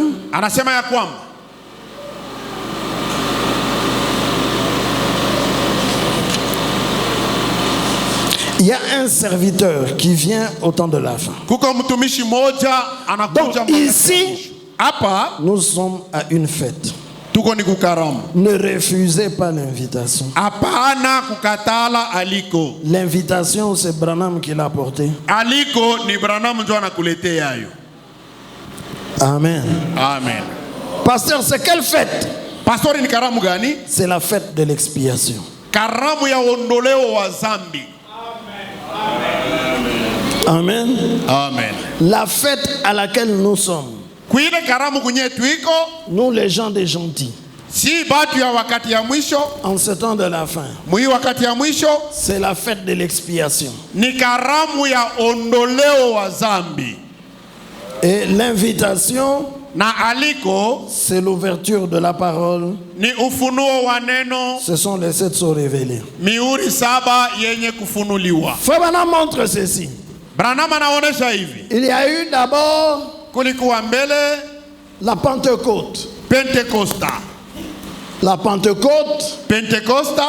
Il y a un serviteur qui vient au temps de la fin. Kuko mtumishi moja anakuja. Donc ici, hapa nous sommes à une fête. tuko ni kukaramu. Ne refusez pas l'invitation. Hapana kukatala aliko. L'invitation, c'est Branham qui l'a apporté. Aliko ni Branham ndio anakuletea hayo. Amen. Amen. Pasteur, c'est quelle fête? Pastori ni karamu gani? C'est la fête de l'expiation. Karamu ya ondoleo wa zambi. Amen. Amen. La fête à laquelle nous sommes. Kuile karamu kunye tuiko. Nous les gens des gentils. Si batu ya wakati ya mwisho. En ce temps de la fin. Mui wakati ya mwisho. C'est la fête de l'expiation. Ni karamu ya ondoleo wa zambi. Et l'invitation, na aliko, c'est l'ouverture de la parole. Ni ufunuo wa neno. Ce sont les 7 sceaux révélés. Mihuri 7 yenye kufunuliwa. Frère Branham montre ceci. Branham anaonesha hivi. Il y a eu d'abord kulikuwa mbele la Pentecôte. Pentecosta. La Pentecôte. Pentecosta.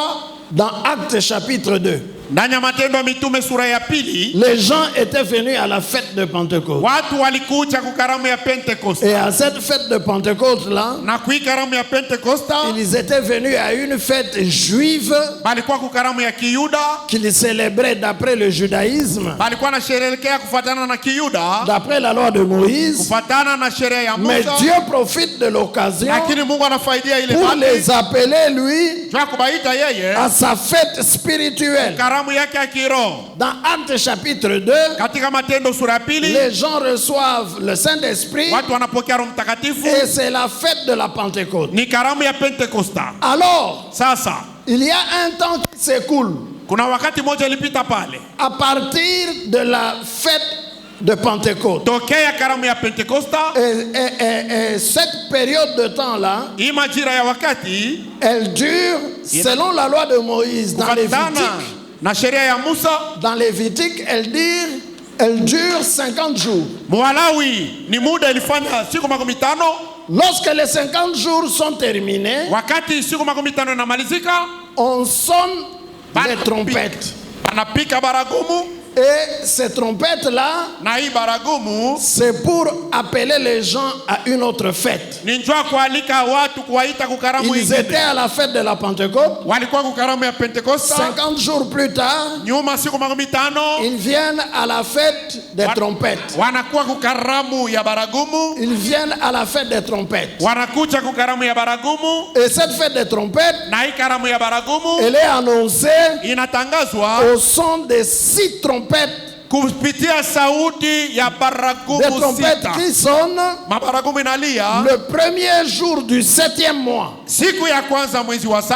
Dans Actes chapitre 2. Ndani ya Matendo Mitume sura ya pili. Les gens étaient venus à la fête de Pentecôte. Watu walikuja kukaramu ya Pentecosta. Et à cette fête de Pentecôte là, na kui karamu ya Pentecosta, ils étaient venus à une fête juive. Balikuwa kukaramu ya Kiyuda. Qu'ils célébraient d'après le judaïsme. Balikuwa na sherehekea kufuatana na Kiyuda. D'après la loi de Moïse. Kufuatana na sheria ya Musa. Mais Dieu profite de l'occasion. Lakini Mungu anafaidia ile pour les appeler lui à sa fête spirituelle. Dans Actes chapitre 2, les gens reçoivent le Saint-Esprit et c'est la fête de la Pentecôte. Alors, il y a un temps qui s'écoule à partir de la fête de Pentecôte. Et cette période de temps-là, elle dure selon la loi de Moïse dans les Lévitique, elle dure 50 jours. Lorsque les 50 jours sont terminés, on sonne les trompettes. Et ces trompettes-là, c'est pour appeler les gens à une autre fête. Ils étaient à la fête de la Pentecôte. 50 jours plus tard, ils viennent à la fête des trompettes. Ils viennent à la fête des trompettes. Et cette fête des trompettes, elle est annoncée au son des 6 trompettes. Kupitia sauti ya baragumu des trompettes qui sonnent le premier jour du 7e mois. Siku ya kwanza mwezi wa 7.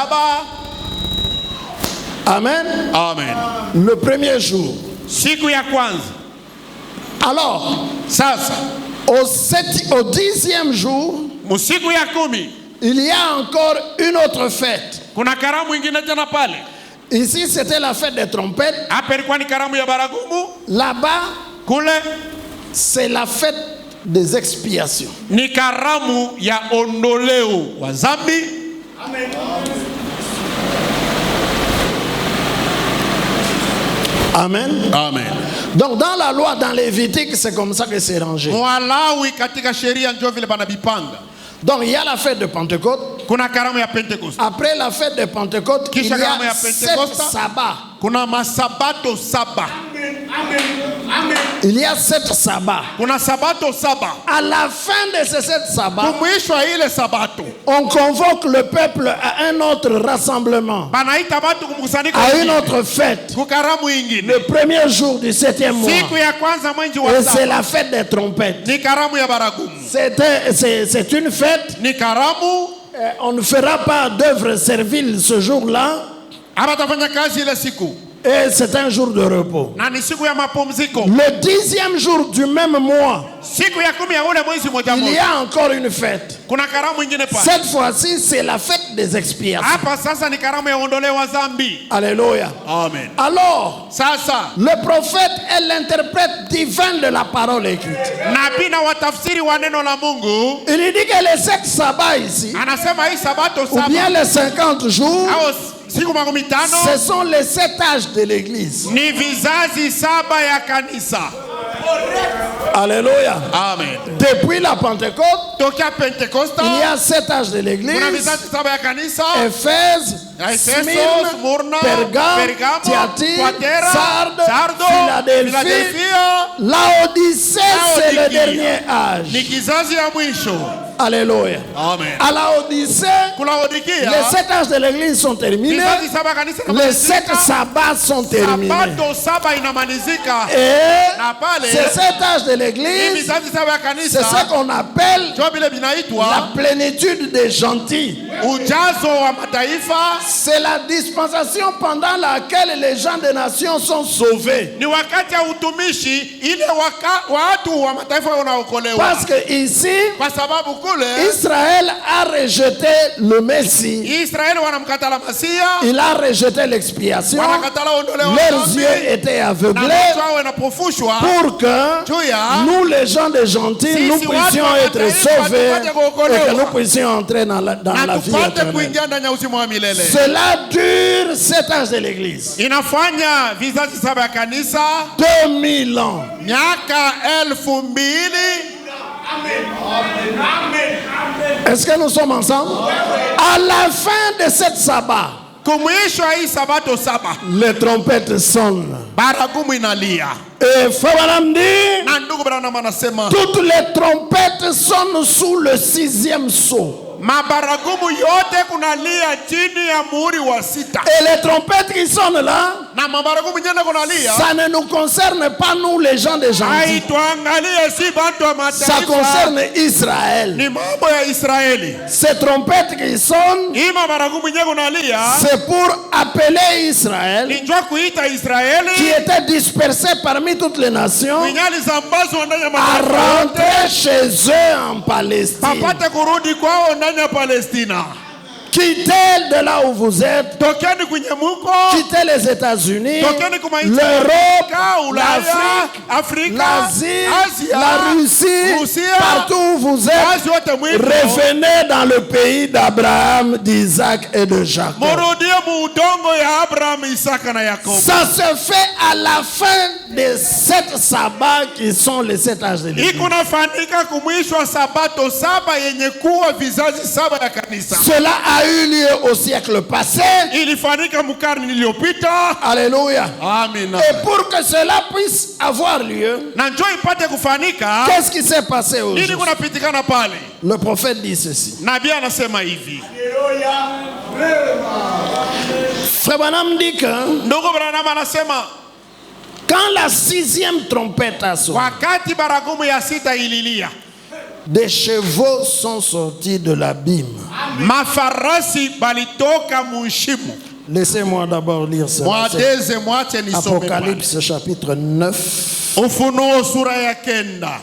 Amen. Amen. Le premier jour. Siku ya kwanza. Alors, sasa au 10e jour, musiku ya 10, il y a encore une autre fête. Kuna karamu ingine tena pale. Ici, c'était la fête des trompettes. Là-bas, c'est la fête des expiations. Ni karamu ya ondoleo wa zambi. Amen. Amen. Amen. Donc dans la loi, dans Lévitique, c'est comme ça que c'est rangé. Donc il y a la fête de Pentecôte. Après la fête de Pentecôte, il y a 7 sabbats. Il y a 7 sabbats. À la fin de ces 7 sabbats, on convoque le peuple à un autre rassemblement, à une autre fête, le premier jour du 7e mois. Et c'est la fête des trompettes. C'est une fête. On ne fera pas d'œuvre servile ce jour-là. Et c'est un jour de repos. Le 10e jour du même mois, il y a encore une fête. Cette fois-ci, c'est la fête des expiations. Alléluia. Amen. Alors, le prophète est l'interprète divin de la parole écrite. Il dit que les 7 sabbats ici, ou bien les 50 jours, siku makumi tano Ce sont les 7 âges de l'église. ni vizazi 7 ya kanisa. Alléluia. Amen. Depuis la Pentecôte, Tokea Pentekosta il y a 7 âges de kuna l'église. vizazi 7 ya kanisa. Éphèse, Efeso, Smyrne, Smyrna, Pergame, Pergamo, Thyatire, Thyatira, Sardes, Philadelphie. Philadelphia. Laodicée, c'est le Laodikia. dernier âge. Ni kizazi ya mwisho. Alléluia. Amen. À Laodicée, Kulaodikia les 7 âges de l'église sont terminés. vizazi 7 ya kanisa Les 7 inamalizika. sabbats sont terminés. Sabato 7 inamalizika. Et Na pale ces 7 âges de hii l'église, vizazi 7 ya c'est kanisa ce qu'on appelle ndio vile la vinaitwa plénitude des gentils. ujazo wa mataifa. C'est la dispensation pendant laquelle les gens des nations sont sauvés. Ni wakati ya utumishi ile watu wa mataifa wanaokolewa. Parce que ici, Kwa sababu kule Israël a rejeté le Messie. Israeli wanamkatala Masia, Il a rejeté l'expiation. wanakatala ondoleo wa Leurs dhambi, yeux étaient na aveuglés macho yao yanapofushwa pour que juu ya nous, les gens des gentils, nous puissions être sauvés et que nous puissions entrer dans la na vie tupate éternelle. kuingia ndani ya uzima wa milele. Cela dure 7 âges de l'église. Inafanya vizazi 7 ya kanisa 2000 ans. miaka 2000. Est-ce que nous sommes ensemble? À la fin de cette sabbat, Kumwisho hii sabato 7 les trompettes sonnent. baragumu inalia, Et Frère Branham dit, na ndugu Branham anasema toutes les trompettes sonnent sous le 6e sceau. mabaragumu yote kunalia chini ya muhuri wa 6. Et les trompettes qui sonnent là, Na mabaragumu nyene kunalia ça ne nous concerne pas nous les gens des gentils. haituangalie si bantu wa Ça mataifa, concerne Israël. ni mambo ya Israeli. Ces trompettes qui sonnent, Hii mabaragumu nyene kunalia c'est pour appeler Israël, ni njoo kuita Israeli qui était dispersé parmi toutes les nations, winyali zambazwa ndani ya à mataifa rentrer chez eux en Palestine. papate kurudi kwao ndani ya Palestina. Quittez de là où vous êtes, Tokeni kwenye muko, quittez les États-Unis, tokeni kumaiti l'Europe, Ulaya, l'Afrique, Afrika, l'Asie, Asia, la Russie, Rusia, partout où vous êtes, Asia yote mwito. revenez dans le pays d'Abraham, d'Isaac et de Jacob. Murudie muudongo ya Abraham, Isaka na Yakobo. Ça se fait à la fin des 7 sabbats qui sont les 7 âges de Hii l'Église. kunafanyika kumwisho wa sabato 7 yenye kuwa vizazi 7 ya kanisa. Cela a eu lieu au siècle passé. Ilifanyika mkarni iliyopita. Alléluia. Amina. Et pour que cela puisse avoir lieu, Na njoo ipate kufanyika, qu'est-ce qui s'est passé nini aujourd'hui? kunapitikana pale? Le prophète dit ceci. Nabii anasema hivi. Frère Branham dit que Ndugu Branham anasema quand la 6e trompette a sonné, wakati baragumu ya 6 ililia, des chevaux sont sortis de l'abîme. mafarasi balitoka mushimo. Laissez-moi d'abord lire ça. Mwadeze mwache nisome pale. Apocalypse chapitre 9. Ufunuo sura ya 9.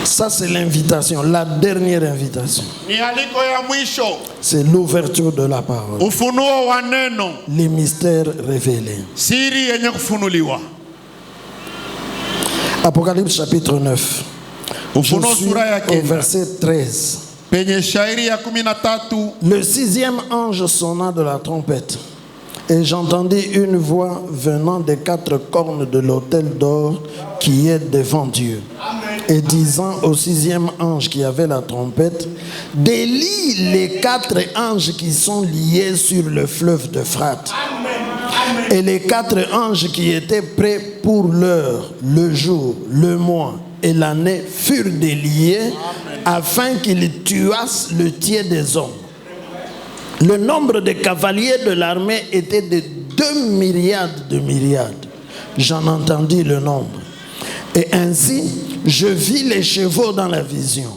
Ça, c'est l'invitation, la dernière invitation. Ni aliko ya mwisho. C'est l'ouverture de la parole. Ufunuo wa neno. Les mystères révélés. Siri yenye kufunuliwa. Apocalypse chapitre 9. Je Ufunuo suis sura ya au 9. verset 13. Penye shairi ya 13. Le 6e ange sonna de la trompette. Et j'entendis une voix venant des 4 cornes de l'autel d'or qui est devant Dieu. Et disant au 6e ange qui avait la trompette, délie les 4 anges qui sont liés sur le fleuve d'Euphrate. Et les 4 anges qui étaient prêts pour l'heure, le jour, le mois et l'année furent déliés afin qu'ils tuassent le tiers des hommes. Le nombre de cavaliers de l'armée était de 2 myriades de myriades. J'en entendis le nombre. Et ainsi, je vis les chevaux dans la vision.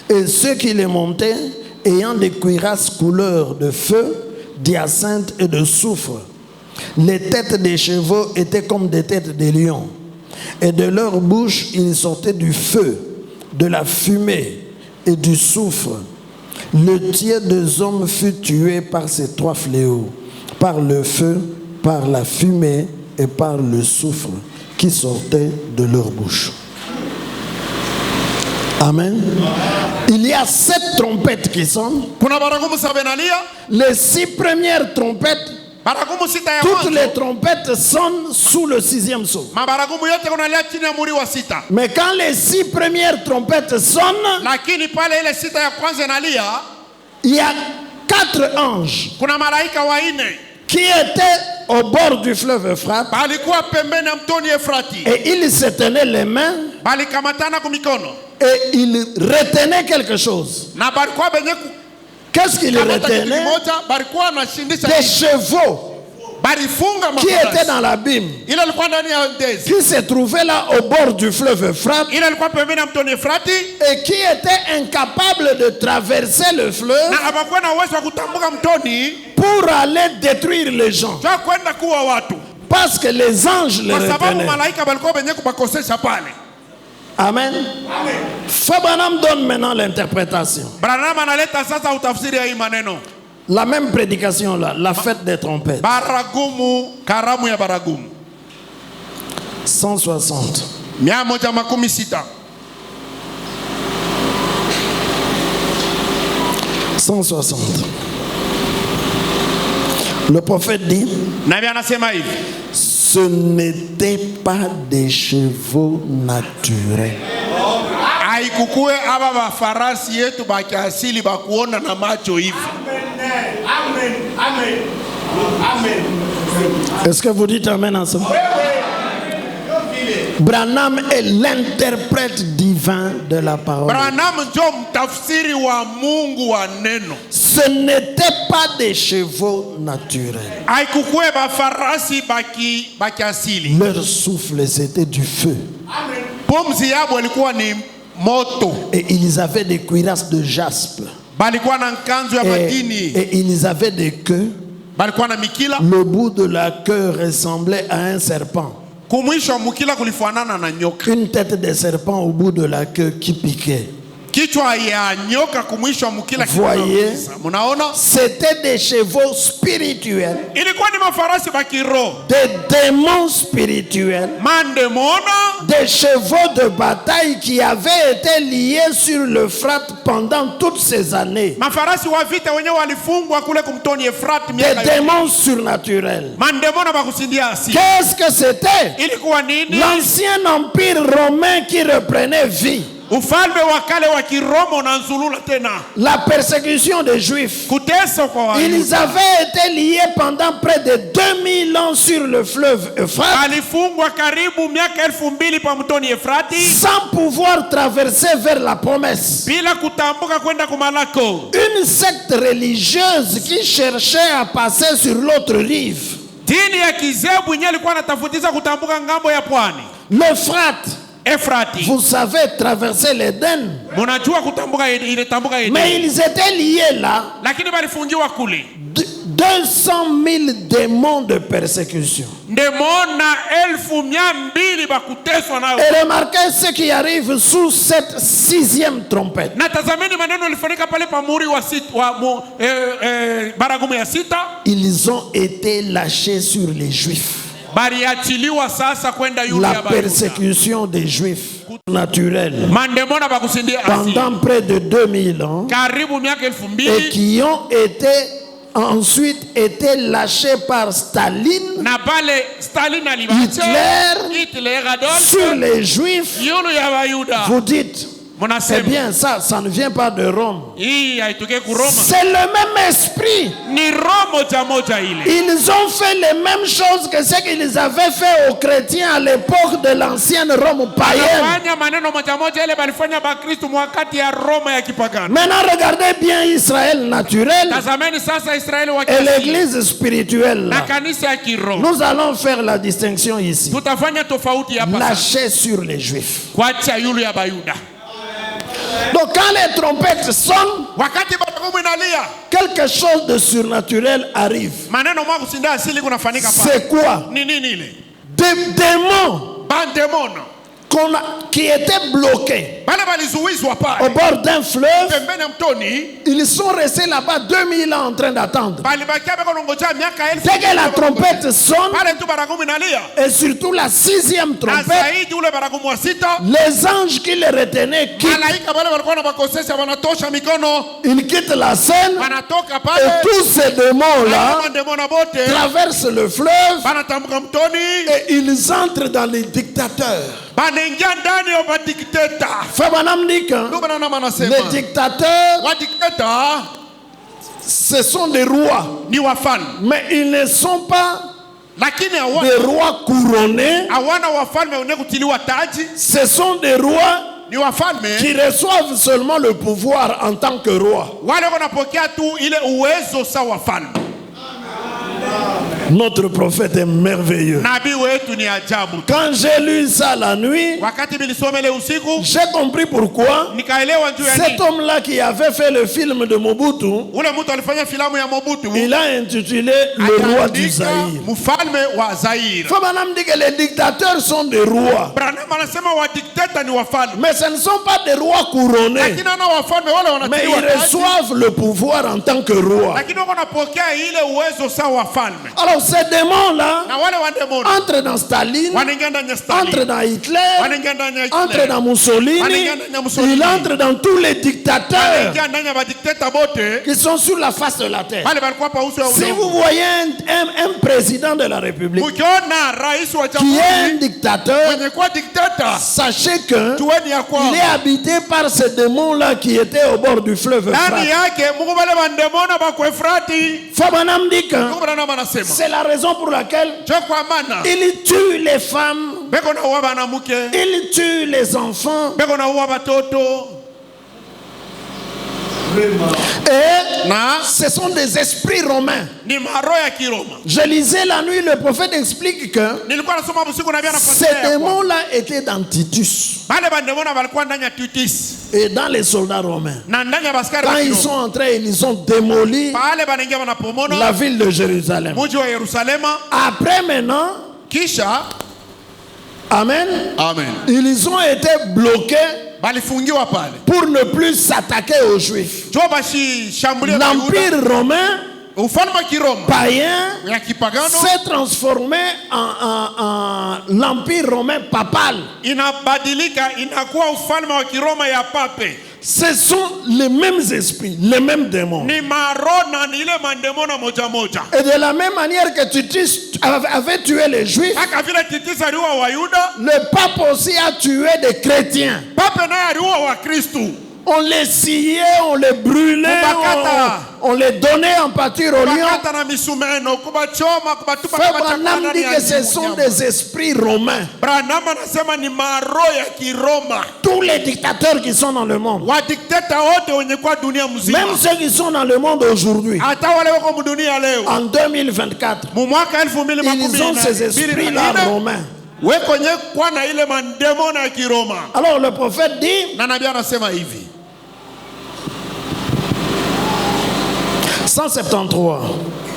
Et ceux qui les montaient, ayant des cuirasses couleur de feu, d'hyacinthe et de soufre. Les têtes des chevaux étaient comme des têtes des lions. Et de leur bouche, il sortait du feu, de la fumée et du soufre. Le tiers des hommes fut tué par ces 3 fléaux, par le feu, par la fumée et par le soufre, qui sortait de leur bouche. Amen. Il y a 7 trompettes qui sonnent. Kuna baragumu saba inalia. Les 6 premières trompettes, Baragumu sita ya toutes mwanzo. les trompettes sonnent sous le 6e sceau. Mabaragumu yote kunalia chini ya muri wa sita. Mais quand les 6 premières trompettes sonnent, Lakini pale ile sita ya kwanza inalia, il y a 4 anges kuna malaika wanne qui étaient au bord du fleuve Euphrate balikuwa pembeni ya mtoni Efrati. et ils se tenaient les mains Balikamatana kumikono. et ils retenaient quelque chose. Na balikuwa benye Qu'est-ce qu'ils kukamata kitu retenaient? kimoja, balikuwa wanashindisha Des chevaux balifunga qui étaient mafarasi. dans l'abîme, Ile ilikuwa ndani ya ndezi. qui se trouvaient là au bord du fleuve Euphrate Ile ilikuwa pembeni ya mtoni Efrati et qui étaient incapables de traverser le fleuve na hapakuwa na uwezo wa kutambuka mtoni pour aller détruire les gens. kwa kwenda kuwa watu, Parce que les anges les kwa sababu retenaient. malaika balikuwa benye kubakosesha pale. Amen. Fabranham donne maintenant l'interprétation. Branham analeta sasa utafsiri ya hii maneno. La même prédication là, la fête des trompettes. Baragumu, karamu ya baragumu. 160. 160. 160. Le prophète dit, Nabii anasema hivi, ce n'étaient pas des chevaux naturels. haikukue aba bafarasi yetu bakiasili bakuona na macho hivi. Amen. Amen. Amen. Est-ce que vous dites amen ensemble? Branham est l'interprète divin de la parole. Branham ndio mtafsiri wa Mungu wa neno. Ce n'étaient pas des chevaux naturels. Haikukue bafarasi bakiasili. Leur souffle, c'était du feu. Pumzi yabo ilikuwa ni moto. Et ils avaient des cuirasses de jaspe. Balikuwa na nkanzu ya madini. Et ils avaient des queues. Balikuwa na mikila. Le bout de la queue ressemblait à un serpent. Kumwisho mukila kulifanana na nyoka. Une tête de serpent au bout de la queue qui piquait. Kichwa ya nyoka kumwisho mukila. Voyez, munaona? c'était des chevaux spirituels, Ilikuwa ni mafarasi ba kiroho. des démons spirituels, Mandemona, des chevaux de bataille qui avaient été liés sur l'Euphrate pendant toutes ces années. mafarasi wa vita wenyewe walifungwa kule kumtoni Efrati Des miaka yote. démons surnaturels. Mandemona bakusindia asili. Qu'est-ce que c'était? Ilikuwa nini? L'ancien empire romain qui reprenait vie. Ufalme wa kale wa Kiroma unanzulula tena. La persécution des Juifs. Kuteswa kwa Wayahudi. Ils avaient été liés pendant près de 2000 ans sur le fleuve Euphrate Alifungwa karibu miaka 2000 pa mtoni Efrati sans pouvoir traverser vers la promesse. bila kutambuka kwenda kumalako. Une secte religieuse qui cherchait à passer sur l'autre rive. Dini ya kizebu yenyewe ilikuwa inatafutiza kutambuka ngambo ya pwani. L'Euphrate, Efrati. vous savez, traverser l'Éden. Munajua kutambuka ile tambuka Mais ile. ils étaient liés là. Lakini balifungiwa kule. 200 000 démons de persécution. Ndemona 1200 bakuteswa nayo. Et remarquez ce qui arrive sous cette 6e trompette. Na tazameni maneno yalifanyika pale pa muri wa sita baragumu ya sita. Ils ont été lâchés sur les Juifs. Baliachiliwa sasa kwenda yule La ya Bayuda. persécution des Juifs naturels Mandemona bakusindia asili. pendant près de 2000 ans Karibu miaka et 2000 qui ont ensuite été lâchés par Staline na pale Stalin alibacha Hitler Adolf sur les Juifs. yule ya Bayuda. Vous dites, c'est Munasema bien ça ne vient pas de Rome. hii haitoke ku Roma, C'est le même esprit. ni Roma moja ile. Ils ont fait les mêmes choses que ce qu'ils avaient fait aux chrétiens à l'époque de l'ancienne Rome païenne. Fanya maneno moja ile balifanya Bakristo wakati ya Roma ya kipagano. Maintenant, regardez bien Israël naturel Tazameni sasa Israeli wa et kiasili l'église spirituelle. na Là. kanisa ya kiroho. Nous allons faire la distinction ici. Tutafanya tofauti hapa sasa. Lâché sur les Juifs. Kuacha yule ya Bayuda. Donc quand les trompettes sonnent, Wakati baragumu inalia, quelque chose de surnaturel arrive. maneno mwa kusinda asili kunafanyika pale. C'est quoi? Ni nini ile? Des démons Bandemona qui étaient bloqués bale balizuizwa au pale bord d'un fleuve, pembeni ya mtoni, ils sont restés là-bas 2000 ans en train d'attendre. balibakia beko nongojea miaka 1000. Dès que la trompette sonne, pale tu baragumu inalia, et surtout la 6e na trompette, zaidi ule baragumu wa sita, les anges qui les retenaient quittent. malaika bale walikuwa na bakosesha wanatosha mikono, Ils quittent la scène wanatoka et pale, tous ces démons-là kama ndemona bote traversent le fleuve banatambuka mtoni, et ils entrent dans les dictateurs. banaingia ndani ya madikteta. Frère Branham dit que Ndio bana nama anasema les dictateurs, wadikteta ce sont des rois, ni wafalme, mais ils ne sont pas lakini des rois couronnés. hawana wafalme wenye kutiliwa taji, Ce sont des rois ni wafalme qui reçoivent seulement le pouvoir en tant que roi. wale wanapokea tu ile uwezo sa wafalme. Notre prophète est merveilleux. Nabii wetu ni ajabu. Quand j'ai lu ça la nuit, Wakati bilisoma ile usiku j'ai compris pourquoi nikaelewa juu ya cet nini homme-là qui avait fait le film de Mobutu, ule mtu alifanya filamu ya Mobutu il a intitulé Le roi du akaandika Zaïre. mfalme wa Zaire. Frère Branham dit que les dictateurs sont des rois, Branham anasema wadikteta ni wafalme, mais ce ne sont pas des rois couronnés, lakini ana wafalme wale mais wanatiliwa ils taji, reçoivent le pouvoir en tant que roi. lakini wako wanapokea ile uwezo sa wafalme. Alors ces démons-là Na wale wademoni entrent dans Staline, wanaingia ndani ya Stalin, entrent dans Hitler, wanaingia ndani ya entrent Hitler, dans Mussolini, wanaingia ndani ya Mussolini, il entre dans tous les dictateurs wanaingia ndani ya madikteta bote qui sont sur la face de la terre. wale walikuwa pa uso ya Si vous udongo. voyez un président de la République Ukiona rais wa qui est un jamhuri dictateur, mwenye kuwa dikteta, sachez que jueni ya il kwamba est habité par ces démons-là qui étaient au bord du fleuve ndani Euphrates. yake Mungu wale bandemona ba kwa Efrati. Frère Branham dit que Mungu Branham anasema c'est la raison pour laquelle jo kwa maana il tue les femmes, beko na uwa banamuke, il tue les enfants beko na uwa batoto, et na ce sont des esprits romains. ni maro ya Kiroma. Je lisais la nuit, le prophète explique que Nilikuwa nasoma usiku nabii ces anafuatilia ya kwamba démons-là étaient dans Titus bale bandemona walikuwa ndani ya Titus et dans les soldats romains. na ndani ya baskari Quand wa ils Kiroma. sont entrés, ils ont démoli Pale banaingia wanapomona la ville de Jérusalem. mji wa Yerusalema, Après maintenant, kisha amen, amen ils ont été bloqués balifungiwa pale pour ne plus s'attaquer aux Juifs. jo bashishambulia Wayuda. L'empire romain Ufalme wa Kiroma païen ya kipagano s'est transformé en l'empire romain papal. inabadilika inakuwa ufalme wa Kiroma ya pape. Ce sont les mêmes esprits, les mêmes démons. Ni marona ni ile mandemona moja moja. Et de la même manière que Titus avait tué les Juifs, Kaka vile Titus aliua Wayuda, le pape aussi a tué des chrétiens. pape naye aliua Wakristu. On les sciait, on les brûlait, Kubakata. on les donnait en pâture aux lions. Bakata na misumeno kubachoma kubatupa Frère kama chakula Branham ndani dit ya que ce sont nyama. des esprits romains. Branham anasema ni maro ya Kiroma. Tous les dictateurs qui sont dans le monde, Wadikteta wote wenye kwa dunia mzima, même ceux qui sont dans le monde aujourd'hui, hata wale wako mdunia leo en 2024, mu mwaka ils ont ces esprits-là 2024 romains. weko nye kwa na ile mandemona ya Kiroma. Alors le prophète dit, Na nabii anasema hivi 173.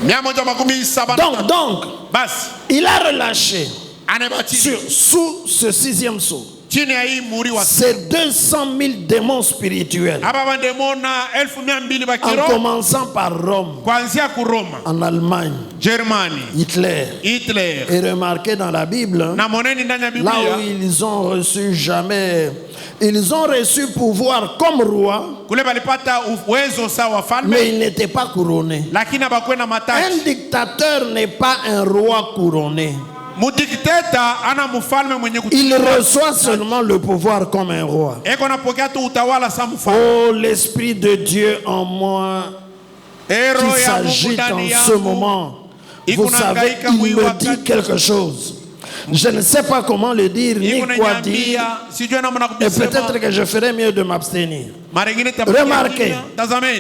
173 Donc, basi il a relâché anabatili sous ce 6e sceau chini ya hii muri wa ces 200 000 démons spirituels, hapa bandemona 1200 ba en Kiroma commençant par Rome, kuanzia ku Roma, en Allemagne, Germany, Hitler. Hitler. Et remarquez dans la Bible, Na moneni ndani ya là où Biblia ils ont reçu jamais, ils ont reçu pouvoir comme roi, kule balipata uwezo sawa wafalme, mais ils n'étaient pas couronnés. lakini abakuwe na Un mataji. dictateur n'est pas un roi couronné. Mudikteta ana mfalme mwenye Il kutii, reçoit seulement le pouvoir comme un roi. eko napokea tu utawala sa mfalme. Oh, l'Esprit de Dieu en moi Ero qui ya Mungu s'agite en ndani ce yangu moment. iko Vous savez, nahangaika il mwi me wakati. dit quelque chose. Je ne sais pas comment le dire ni Iko quoi dire. nanyambia, sijui namna Et kubisema. peut-être que je ferais mieux de m'abstenir. Mara ingine tabakia Remarquez. kimya. Tazameni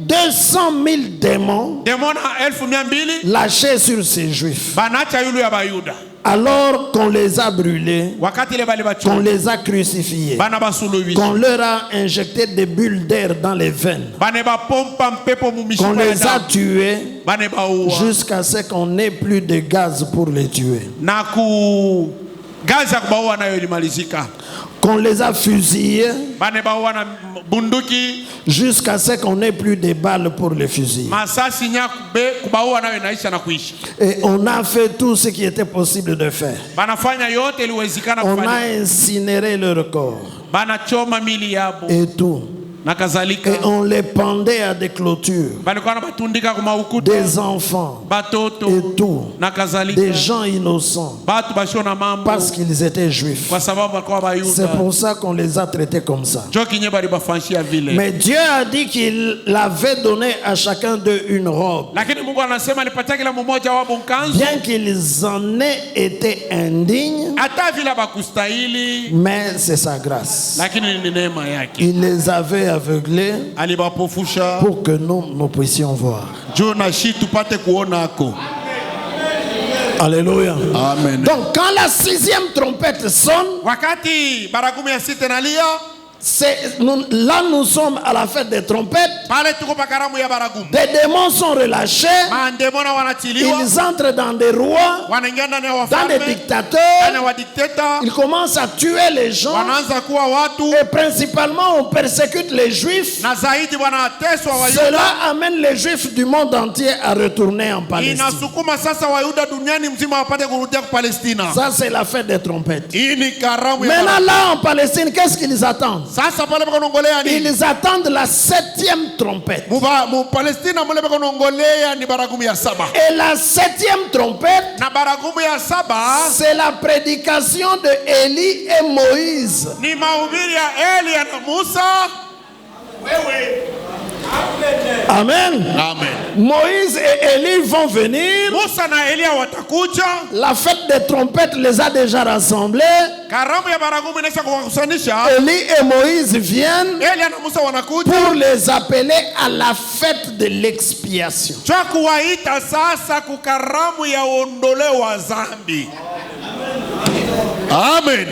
200 000 démons demona 1200 lâchés sur ces juifs. banacha yulu ya Bayuda, Alors qu'on les a brûlés, wakati ile bali qu'on bacho les a crucifiés, bana basuluhisha, qu'on leur a injecté des bulles d'air dans les veines, bane bapompa mpepo mu qu'on mishipa ya les a damu, tués bane baua jusqu'à ce qu'on n'ait plus de gaz pour les tuer. na Gazi ya kubaua nayo ilimalizika. Qu'on les a fusillés Bane baua na bunduki. jusqu'à ce qu'on n'ait plus de balles pour les fusiller. Masasi nya kubaua nayo inaisha na kuishi. Et on a fait tout ce qui était possible de faire. Banafanya yote iliwezekana On kufanya. a incinéré leur corps Banachoma mili yabo. et tout. Na kazalika. Et on les pendait à des clôtures. Balikuwa na batundika kuma ukuta. Des enfants Batoto. et tout. Na kazalika. Des gens innocents. Batu bashona mambo. Parce qu'ils étaient juifs. Kwa sababu walikuwa bayuda. C'est pour ça qu'on les a traités comme ça. Joki nye bali bafanshia vile. Mais Dieu a dit qu'il avait donné à chacun d'eux une robe. Lakini Mungu anasema alipatia kila mmoja wao mkanzu. Bien qu'ils en aient été indignes, Hata vile bakustahili. mais c'est sa grâce. Lakini ni neema yake. Il les avait aveuglés Alibapofusha. pour que nous puissions voir. Juu na shi tupate kuona ako. Alléluia. Amen. Donc quand la 6e trompette sonne, Wakati baragumu ya sita nalia, là nous sommes à la fête des trompettes. pale tuko pa karamu ya baragumu. Des démons sont relâchés. Maandemona wanatiliwa. Ils entrent dans des rois, Wanaingia ndani ya dans wafalme. des dictateurs. Ndani ya wadikteta. Ils commencent à tuer les gens. Wanaanza kuwa watu. Et principalement, on persécute les juifs. Na zaidi wanateswa Wayuda. Cela amène les juifs du monde entier à retourner en Palestine. Inasukuma sasa Wayuda duniani mzima wapate kurudia kwa Palestina. Ça, c'est la fête des trompettes. Hii ni karamu ya Maintenant, baragumu. là, en Palestine, qu'est-ce qu'ils attendent? Sasa pale bako nongolea nini? Ils attendent la 7e trompette. Mu Palestina mule bako nongolea ni baragumu ya saba. Et la 7e trompette, Na baragumu ya saba c'est la prédication de Élie et Moïse. ni mahubiri ya Elia na Musa. Amen. Amen. Moïse et Élie vont venir. Musa na Elia watakuja. La fête des trompettes les a déjà rassemblés. Karamu ya baragumu inaisha kuwakusanisha. Élie et Moïse viennent Elia na Musa wanakuja. pour les appeler à la fête de l'expiation. Cha kuwaita sasa kukaramu ya ondoleo wa zambi. Amen.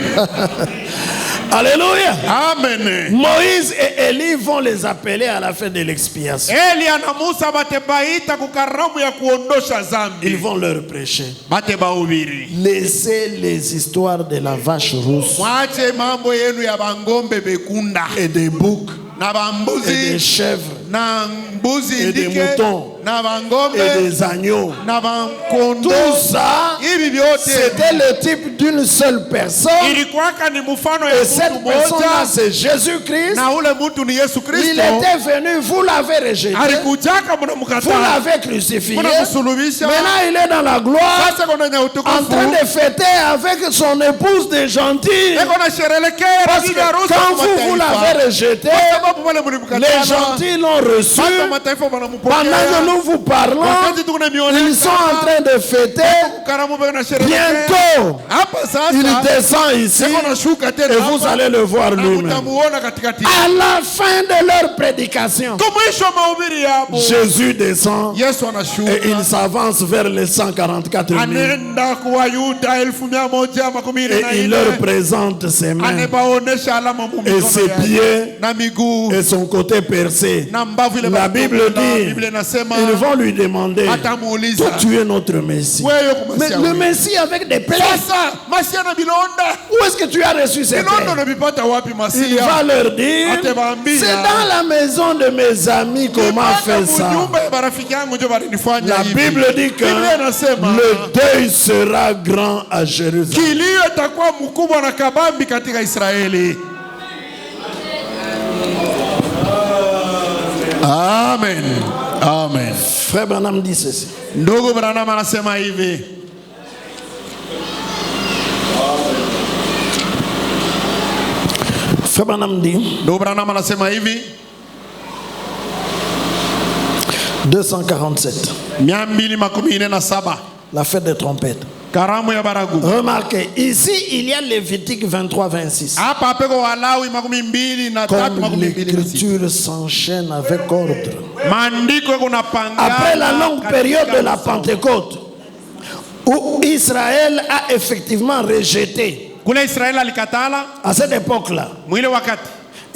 Alléluia. Amen. Moïse et Élie vont les appeler à la fête de l'expiation. Elia na Musa batebaita kukaramu ya kuondosha zambi. Ils vont leur prêcher. Batebahubiri. Laissez les histoires de la vache rousse Mwache mambo yenu ya bangombe bekunda. et des boucs Na et des bambuzi. chèvres Na mbuzi et des ndike. moutons Na bangombe. et des agneaux. Na bankondo. Tout ça, Hivi vyote. c'était le type d'une seule personne. Ilikuwaka ni mfano ya Et mtu cette personne-là, mmoja. c'est Jésus-Christ. Na ule mtu ni Yesu Il Kristo. était venu, vous l'avez rejeté, Alikujaka vous mnamkataa. l'avez crucifié. Mnamsulubisha. Maintenant, il est dans la gloire, Sasa kuna en train utukufu. de fêter avec son épouse de gentil. Eko na sherelekea Parce bibi que harusi quand wa vous mataifa. l'avez rejeté, Kwa sababu wale les mlimkataa. gentils l'ont reçu. Watu wa mataifa wanampokea. Pendant que nous vous parlons, Wakati tuko na mione ils sont en train de fêter. karamu bado na sherelekea. Bientôt, Hapa il sasa descend ici eko na shuka tena et vous hapa. allez le voir Na lui-même. mtamuona katikati. À la fin de leur prédication, Kwa mwisho wa mahubiri yabo. Jésus descend Yesu et anashuka. il s'avance vers les 144 000 Anaenda kwa Yuda 1112. et il leur présente ses mains Anabaonesha alama mu et mikono ses yake. pieds Na miguu. et son côté percé. Na mbavu ile La bado- Bible la dit, Biblia inasema ils vont lui demander, atamuuliza. toi tu es notre Messie. Wewe kwa Mais Masia le wewe. Messie avec des plaies, Sasa Masia na bilonda. où est-ce que tu as reçu ces Bilonda plaies? unavipata wapi Il Masia? va leur dire, Atawaambia. c'est dans la maison de mes amis qu'on m'a fait ça. Nyumba ya marafiki yangu ndio walinifanya La hivi. Bible dit que Biblia inasema le deuil sera grand à Jérusalem. kilio itakuwa mkubwa na kabambi katika Israeli. Amen. Amen. Frère Branham dit ceci. Ndugu Branham anasema hivi. Frère Branham dit, Ndugu Branham anasema hivi. 247, 247 la fête des trompettes. karamu ya baragumu. Remarquez, ici il y a Lévitique 23-26. Hapa peko Walawi 22 Comme l'écriture s'enchaîne avec ordre. Maandiko yako napangana. Après la longue katika période de la usawa. Pentecôte, où Israël a effectivement rejeté, Kule Israeli alikatala à cette époque-là, mwile wakati.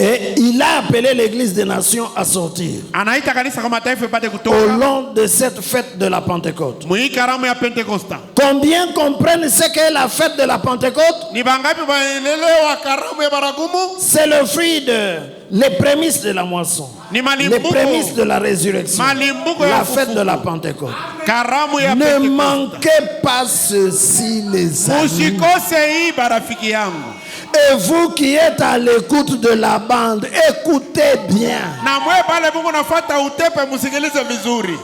Et il a appelé l'église des nations à sortir anaita kanisa kama taifa ipate au kutoka long de cette fête de la Pentecôte. mwi karamu ya Pentekosta. Combien comprennent ce qu'est la fête de la Pentecôte? Ni bangapi baelelewa karamu ya baragumu? C'est le fruit les prémices de la moisson, Ni les malimbuko. prémices de la résurrection, Malimbuko ya la fête ufufuko. de la Pentecôte. Karamu ya Ne Pentekosta. manquez pas ceci, les amis. Musikose hii barafiki yangu. Et vous qui êtes à l'écoute de la bande, écoutez bien. Na mwe pale Mungu nafuata utepe, musikilize vizuri.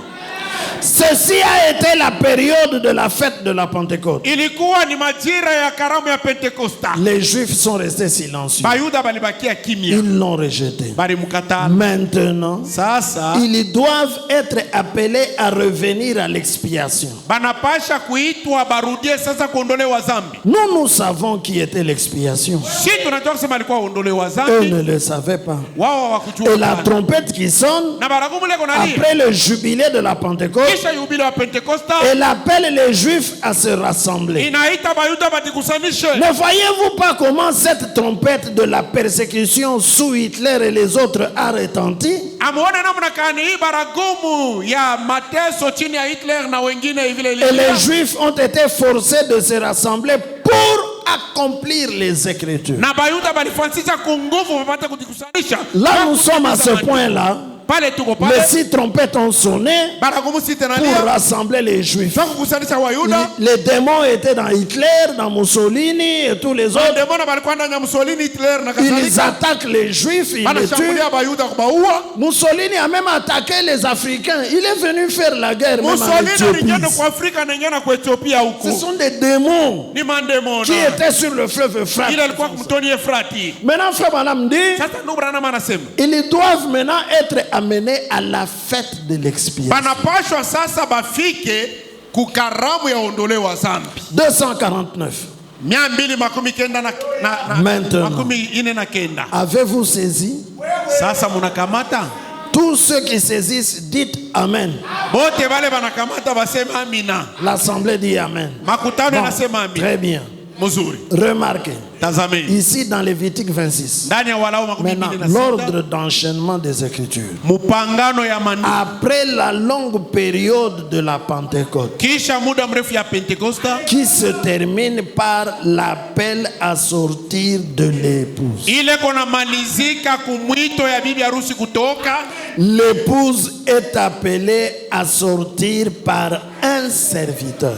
Ceci a été la période de la fête de la Pentecôte. Ilikuwa ni majira ya karamu ya Pentekosta. Les Juifs sont restés silencieux. Bayuda balibakia kimya. Ils l'ont rejeté. Balimukatala. Maintenant, Sasa ils doivent être appelés à revenir à l'expiation. banapasha kuitwa barudie sasa kuondolewa zambi. Nous savons qui était l'expiation. Si tunajua kusema alikuwa uondolewa Eux zambi, ne le savaient pas. wao hawakujua. Et la bado. trompette qui sonne, Na baragumu leko nalia. après le jubilé de la Pentecôte, Kisha yubile wa Pentekosta elle appelle les Juifs à se rassembler. inaita bayuda batikusanishe. Ne voyez-vous pas comment cette trompette de la persécution sous Hitler et les autres a retenti? Amuone namna kani hii baragumu ya mateso chini ya Hitler na wengine vile Et ilikuwa. les Juifs ont été forcés de se rassembler pour accomplir les Écritures. Na bayuda balifansisha kunguvu wapate kujikusanisha. Là, nous sommes à ce point-là. Pale tuko Les pale. 6 trompettes ont sonné Baragumu si tena pour lia. rassembler les Juifs. Sasa kukusanisha Wayuda. Les démons étaient dans Hitler, dans Mussolini et tous les autres. Demona balikuwa ndani ya Mussolini, Hitler na Ils kadhalika. attaquent les Juifs, ils les tuent. Banashambulia bayuda kubaua. Mussolini a même attaqué les Africains. Il est venu faire la guerre même en Mussolini Éthiopie. alienda kwa Afrika na ingine kwa Ethiopia Ce huko. sont des démons Ni mandemona. qui étaient sur le fleuve Euphrate. Ile alikuwa kumtoni Efrati. Maintenant, Frère Branham dit, Sasa ndugu Branham anasema ils doivent maintenant être amenés à la fête de l'expiation. banapashwa sasa bafike kukaramu ya ondolewa zambi. 249. 299 Maintenant. makumi ine na kenda. Avez-vous saisi? Sasa munakamata Tous ceux qui saisissent, dites Amen. bote bale banakamata basema amina. L'assemblée dit Amen. Makutano Bon, nasema amina. très bien. Mzuri. Remarquez, Tazameni. ici dans Lévitique 26, Ndani ya Walawi makumi maintenant mbili na sita. l'ordre d'enchaînement des Écritures. Mupangano ya maandiko. Après la longue période de la Pentecôte, Kisha muda mrefu ya Pentekosta qui se termine par l'appel à sortir de l'épouse. ile kona malizika kumwito ya bibi harusi kutoka. L'épouse est appelée à sortir par un serviteur.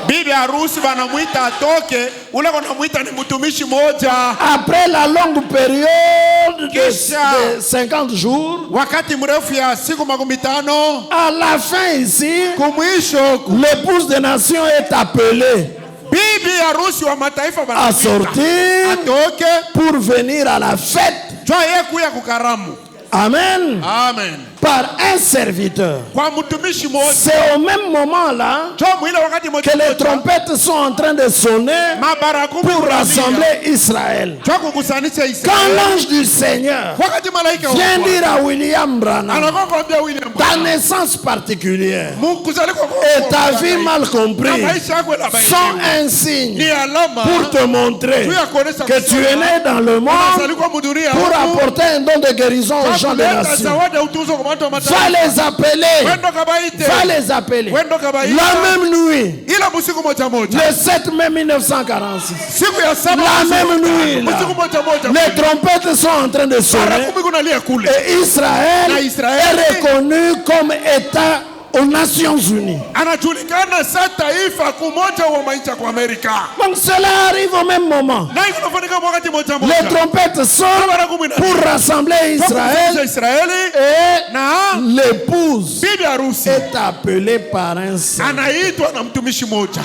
Bibi harusi banamwita atoke, ule kona mwita ni mtumishi moja. Après la longue période Kisha. de 50 jours, Wakati mrefu ya siku makumi tano à la fin ici, kumwisho l'épouse des nations est appelée bibi harusi wa mataifa à banamwita sortir atoke pour venir à la fête. jua ye kuya kukaramu. Amen. Amen. Par un serviteur. Kwa mtumishi moja. C'est au même moment là Jua mwile wakati moja que les trompettes sont en train de sonner mabaragumu pour kunalia. rassembler Israël. Jua kukusanisha Quand Israeli. l'ange du Seigneur Wakati malaika wa vient Bwana dire à William Branham, anakuwa kuambia William ta naissance particulière kuzalikwa et ta vie mal na comprise maisha yako la sont un ni signe alama pour te montrer tu ya kuonesha que tu es né dans le monde unazalikwa mudunia pour apporter un don de guérison aux gens des kuleta nations. zawadi ya utunzo kwa watu wa Va mataifa. les appeler. Wendo kabaite. Va les appeler. Wendo kabaite. La même nuit, Ila musiku moja moja. le 7 mai 1946, Siku ya saba la musiku même moja. nuit, là, Musiku moja moja. les trompettes sont en train de sonner Baragumu kunalia kule. et Israël Na Israeli est reconnu comme État aux Nations Unies. anajulikana sa taifa kumoja wa maisha kwa Amerika. Donc cela arrive au même moment. Na iko nafanyika wakati moja moja. Les trompettes sonnent Baragumu ina- pour rassembler Israël Israeli et na l'épouse bibi harusi est appelée par un saint. anaitwa na mtumishi moja.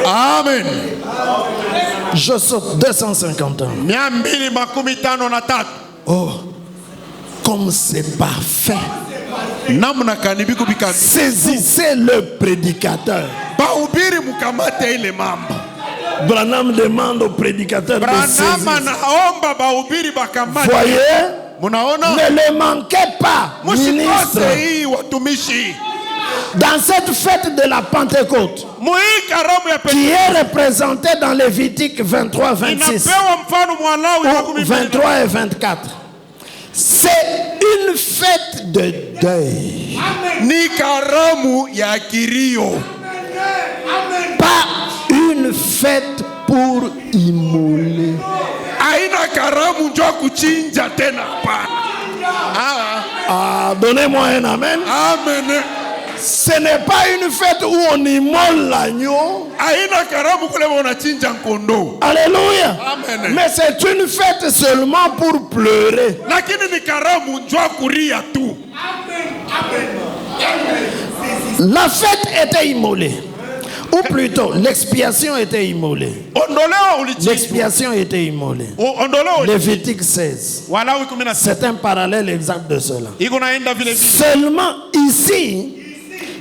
Amen. Je saute 250 ans. 253. Oh, comme c'est parfait. Namna kanibiku bikani. Saisissez le prédicateur. Bahubiri mukamate ile mambo. Branham demande au prédicateur de Branham saisir. anaomba bahubiri bakamate. Voyez, Munaona? ne le manquez pas, Musikose ministre. hii watumishi. Dans cette fête de la Pentecôte, qui est représentée dans Lévitique 23, 26, ou 23 et 24, c'est une fête de deuil. Ni karamu ya kilio. Pas une fête pour immoler. Aina karamu njo kuchinja tena pana. Donnez-moi un amen. Amen. Ce n'est pas une fête où on immole l'agneau. Aina karamu kule wanachinja kondo. Alléluia. Amen. Mais c'est une fête seulement pour pleurer. Lakini ni karamu njo kuria tu. La fête était immolée. Ou plutôt, l'expiation était immolée. L'expiation était immolée. Lévitique 16. C'est un parallèle exact de cela. Seulement ici,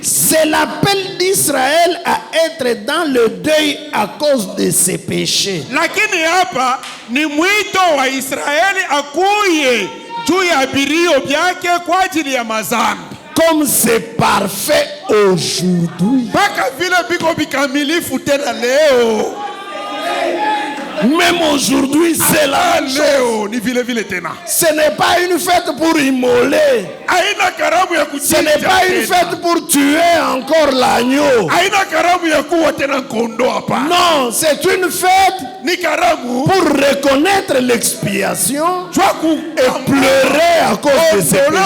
c'est l'appel d'Israël à être dans le deuil à cause de ses péchés. Lakini hapa ni mwito wa Israeli akuye juu ya birio byake kwa ajili ya mazambi. Comme c'est parfait aujourd'hui. Même aujourd'hui, c'est la chose. Ce n'est pas une fête pour immoler. Ce n'est pas une fête pour tuer encore l'agneau. Non, c'est une fête pour reconnaître l'expiation et pleurer à cause de ses péchés.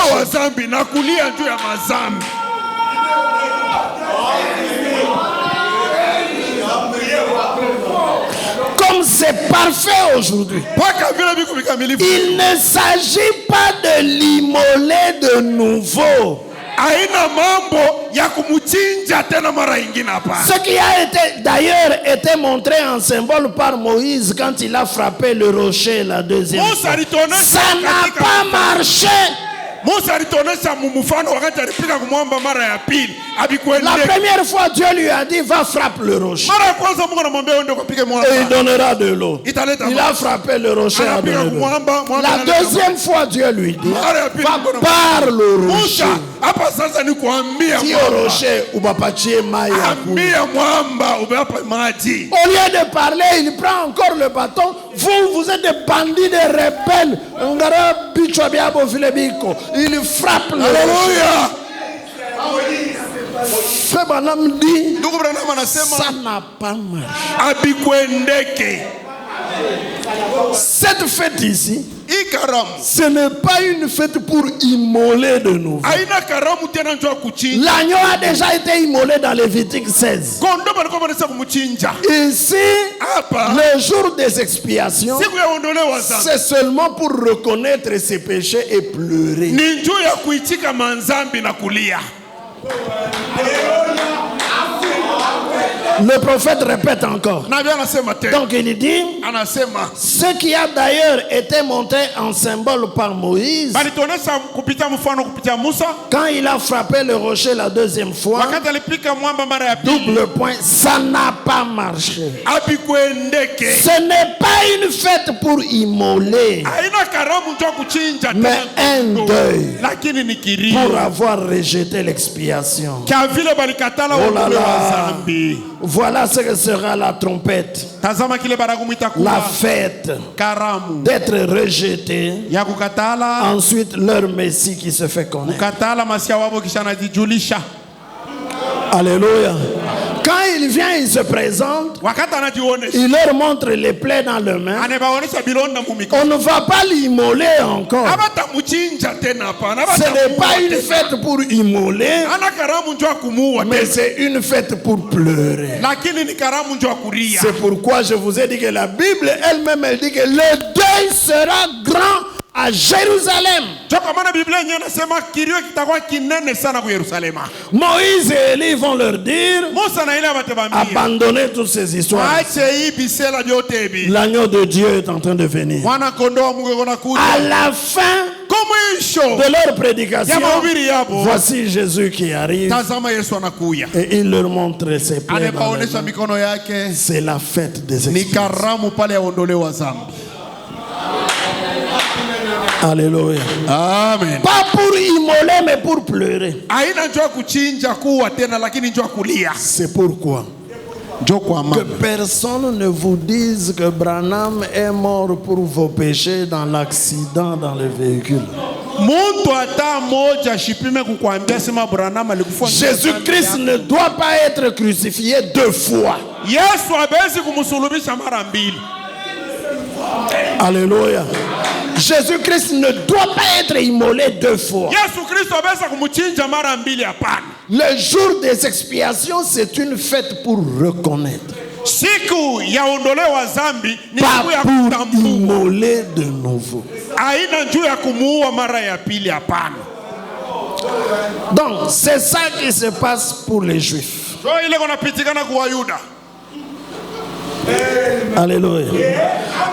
Comme c'est parfait aujourd'hui, il ne s'agit pas de l'immoler de nouveau. Ce qui a été d'ailleurs été montré en symbole par Moïse quand il a frappé le rocher la deuxième fois. Ça n'a pas marché. La première fois, Dieu lui a dit, va frapper le rocher. Et il donnera de l'eau. Il a frappé le rocher à donner de l'eau. La deuxième fois, Dieu lui dit, va par le rocher. Si au rocher, ou va pas tuer Maya. Au lieu de parler, il prend encore le bâton. Vous êtes des bandits, des rebelles. Il frappe le rocher. Ce bonhomme dit, ça n'a pas marché. Cette fête ici, ce n'est pas une fête pour immoler de nouveau. L'agneau a déjà été immolé dans Lévitique 16. Ici, le jour des expiations, c'est seulement pour reconnaître ses péchés et pleurer. Le prophète répète encore. Donc il dit, ce qui a d'ailleurs été monté en symbole par Moïse, quand il a frappé le rocher la deuxième fois, double point, ça n'a pas marché. Ce n'est pas une fête pour immoler, mais un deuil pour avoir rejeté l'expiation. Oh là là. Voilà ce que sera la trompette, la fête d'être rejeté, ensuite leur Messie qui se fait connaître. Alléluia. Quand il vient, il se présente, il leur montre les plaies dans les mains. On ne va pas l'immoler encore. Ce n'est pas une fête pour immoler, mais c'est une fête pour pleurer. C'est pourquoi je vous ai dit que la Bible elle-même elle dit que le deuil sera grand à Jérusalem. Moïse et Élie vont leur dire, abandonnez toutes ces histoires. L'agneau de Dieu est en train de venir. À la fin de leur prédication, voici Jésus qui arrive. Et il leur montre ses plaies. C'est la fête des expiations. Alléluia. Amen. Pas pour immoler, mais pour pleurer. Haina njoo kuchinja kuwa tena, lakini njoo kulia. C'est pourquoi que personne ne vous dise que Branham est mort pour vos péchés dans l'accident dans le véhicule. Jésus-Christ ne doit pas être crucifié 2 fois. Alléluia. Jésus-Christ ne doit pas être immolé 2 fois. Le jour des expiations, c'est une fête pour reconnaître. Pas pour immoler de nouveau. Donc, c'est ça qui se passe pour les Juifs. Alléluia.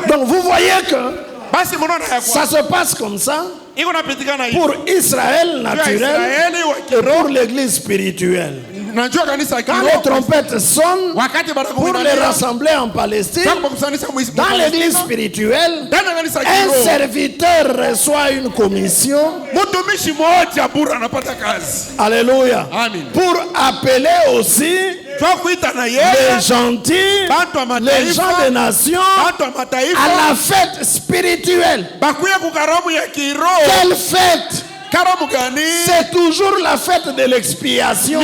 Donc, vous voyez que ça se passe comme ça pour Israël naturel et pour l'église spirituelle. Quand les trompettes sonnent pour les rassembler en Palestine, dans l'église spirituelle, un serviteur reçoit une commission. Alléluia. Pour appeler aussi les gentils, les gens des nations à la fête spirituelle. Quelle fête? C'est toujours la fête de l'expiation.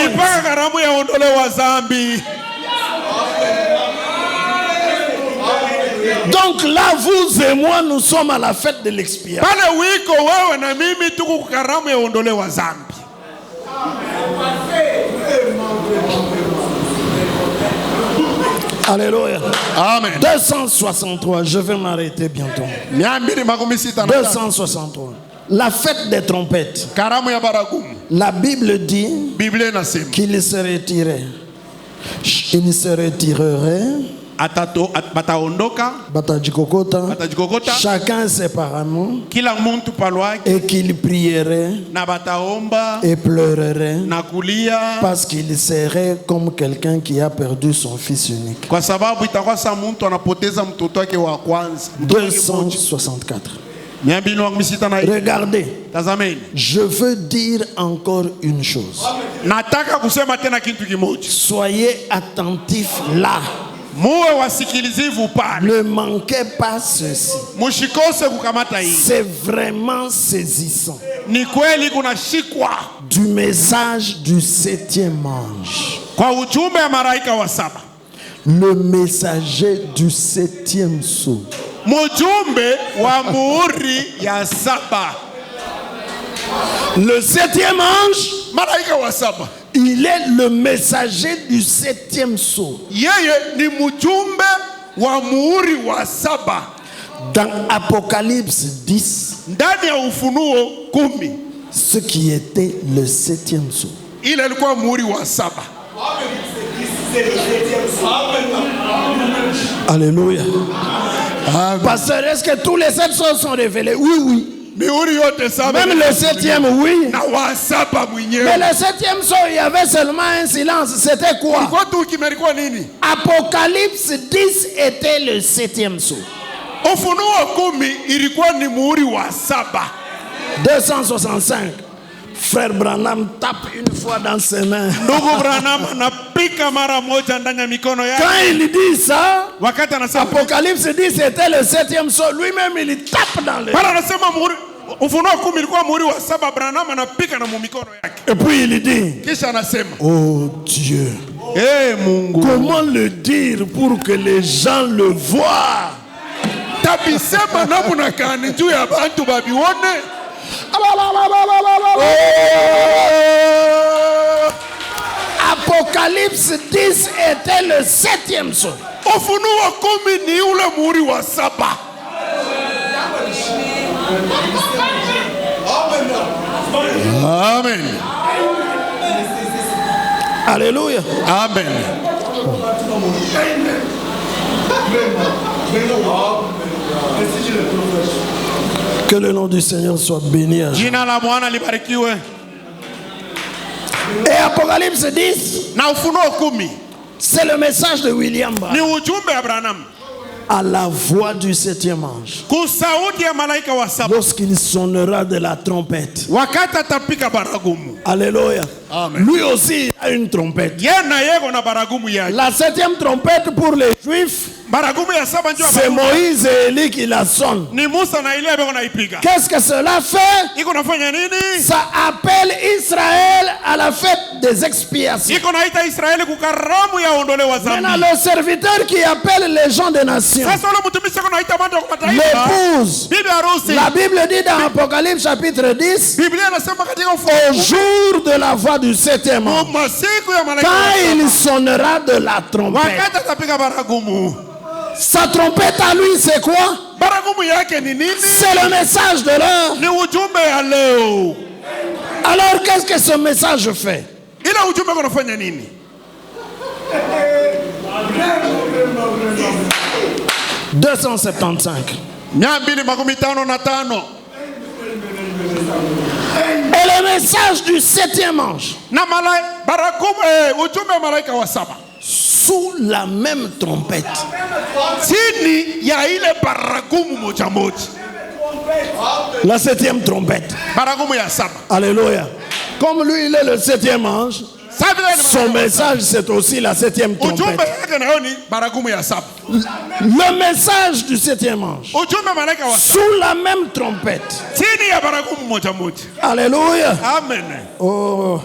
Donc là, vous et moi, nous sommes à la fête de l'expiation. Alléluia. Amen. 263, je vais m'arrêter bientôt. 263. La fête des trompettes. La Bible dit qu'il se retirait. Il se retirerait. Chacun séparément. Et qu'il prierait et pleurerait parce qu'il serait comme quelqu'un qui a perdu son fils unique. 264. Regardez, je veux dire encore une chose. Soyez attentifs là. Ne manquez pas ceci. C'est vraiment saisissant. Du message du 7e ange. Le messager du 7e sceau. Le 7e ange, il est le messager du 7e sceau. Dans Apocalypse 10, ce qui était le 7e sceau. Alléluia. Pasteur, est-ce que tous les 7 sceaux sont révélés? Oui, oui. Même le 7e, oui. Mais le 7e sceau, il y avait seulement un silence. C'était quoi? Apocalypse 10 était le 7e sceau. 265. Frère Branham tape une fois dans ses mains. Quand il dit ça, Apocalypse 10 c'était le 7e sceau. Lui-même il tape dans le. Et puis il dit, oh Dieu, comment le dire pour que les gens le voient? Apocalypse 10 était le 7e sceau. Amen. Alléluia. Amen. Que le nom du Seigneur soit béni. Et Apocalypse 10, c'est le message de William Branham. à la voix du 7e ange, kusauti ya malaika wa saba, lorsqu'il sonnera de la trompette. wakati atapika baragumu. Alléluia. Amen. Lui aussi a une trompette. Yena yego na baragumu yake. La 7e trompette pour les Juifs, Baragumu ya saba ndio c'est Moïse et Élie qui la sonnent. ni Musa na Elia beko naipiga. Qu'est-ce que cela fait? Iko nafanya nini? Ça appelle Israël à la fête des expiations. Iko naita Israeli kukaramu ya ondolewa Maintenant, zambi. le serviteur qui appelle les gens des nations, Sasa ule mtumishi iko naita bantu wa mataifa. l'épouse. Bibi harusi. La Bible dit dans Apocalypse chapitre 10, Biblia inasema katika au Ufunuo jour de la voix du 7e ange, masiku ya malaika wa quand saba, il sonnera de la trompette. wakati atapiga baragumu. Sa trompette à lui, c'est quoi? Baragumu yake ni nini? C'est le message de l'heure. Ni ujumbe ya leo. Alors, qu'est-ce que ce message fait? Ila ujumbe kunafanya nini? 275. 255. Et le message du 7e ange, Na baragumu ujumbe wa malaika wa saba. sous la même trompette. Chini ya ile baragumu moja moja. La 7e trompette. Baragumu ya saba. Alléluia. Comme lui, il est le 7e ange, son message, c'est aussi la 7e ujumbe trompette. yake nayo ni baragumu ya saba. Le message du 7e ange, Ujumbe wa malaika wa saba. sous la même trompette. Chini ya baragumu moja moja. Alléluia. Amen. Oh,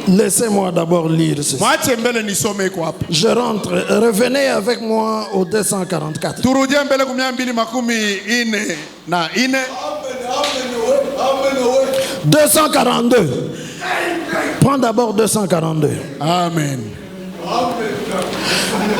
laissez-moi d'abord lire ceci. Mwache mbele nisome iko hapa. Je rentre. Revenez avec moi au 244. Turudie mbele 244 na ine. 242. Prends d'abord 242. Amen.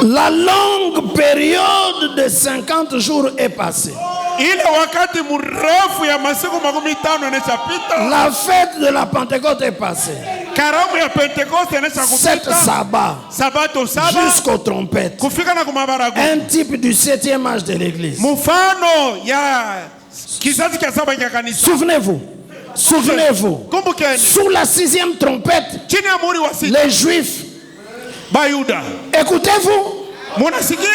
La longue période de 50 jours est passée. Ile wakati mrefu ya masiku 50 inashapita. La fête de la Pentecôte est passée. Karamu ya Pentekoste 7 inashakupita. sabbats Sabato saba jusqu'aux trompettes. kufika na kumabaragumu. Un type du 7e âge de l'église. Mfano ya kizazi cha saba cha kanisa. Souvenez-vous. Souvenez-vous. Kumbukeni. Sous la 6e trompette, Chini ya muhuri wa sita. les Juifs, Bayuda. écoutez-vous, Munasikia?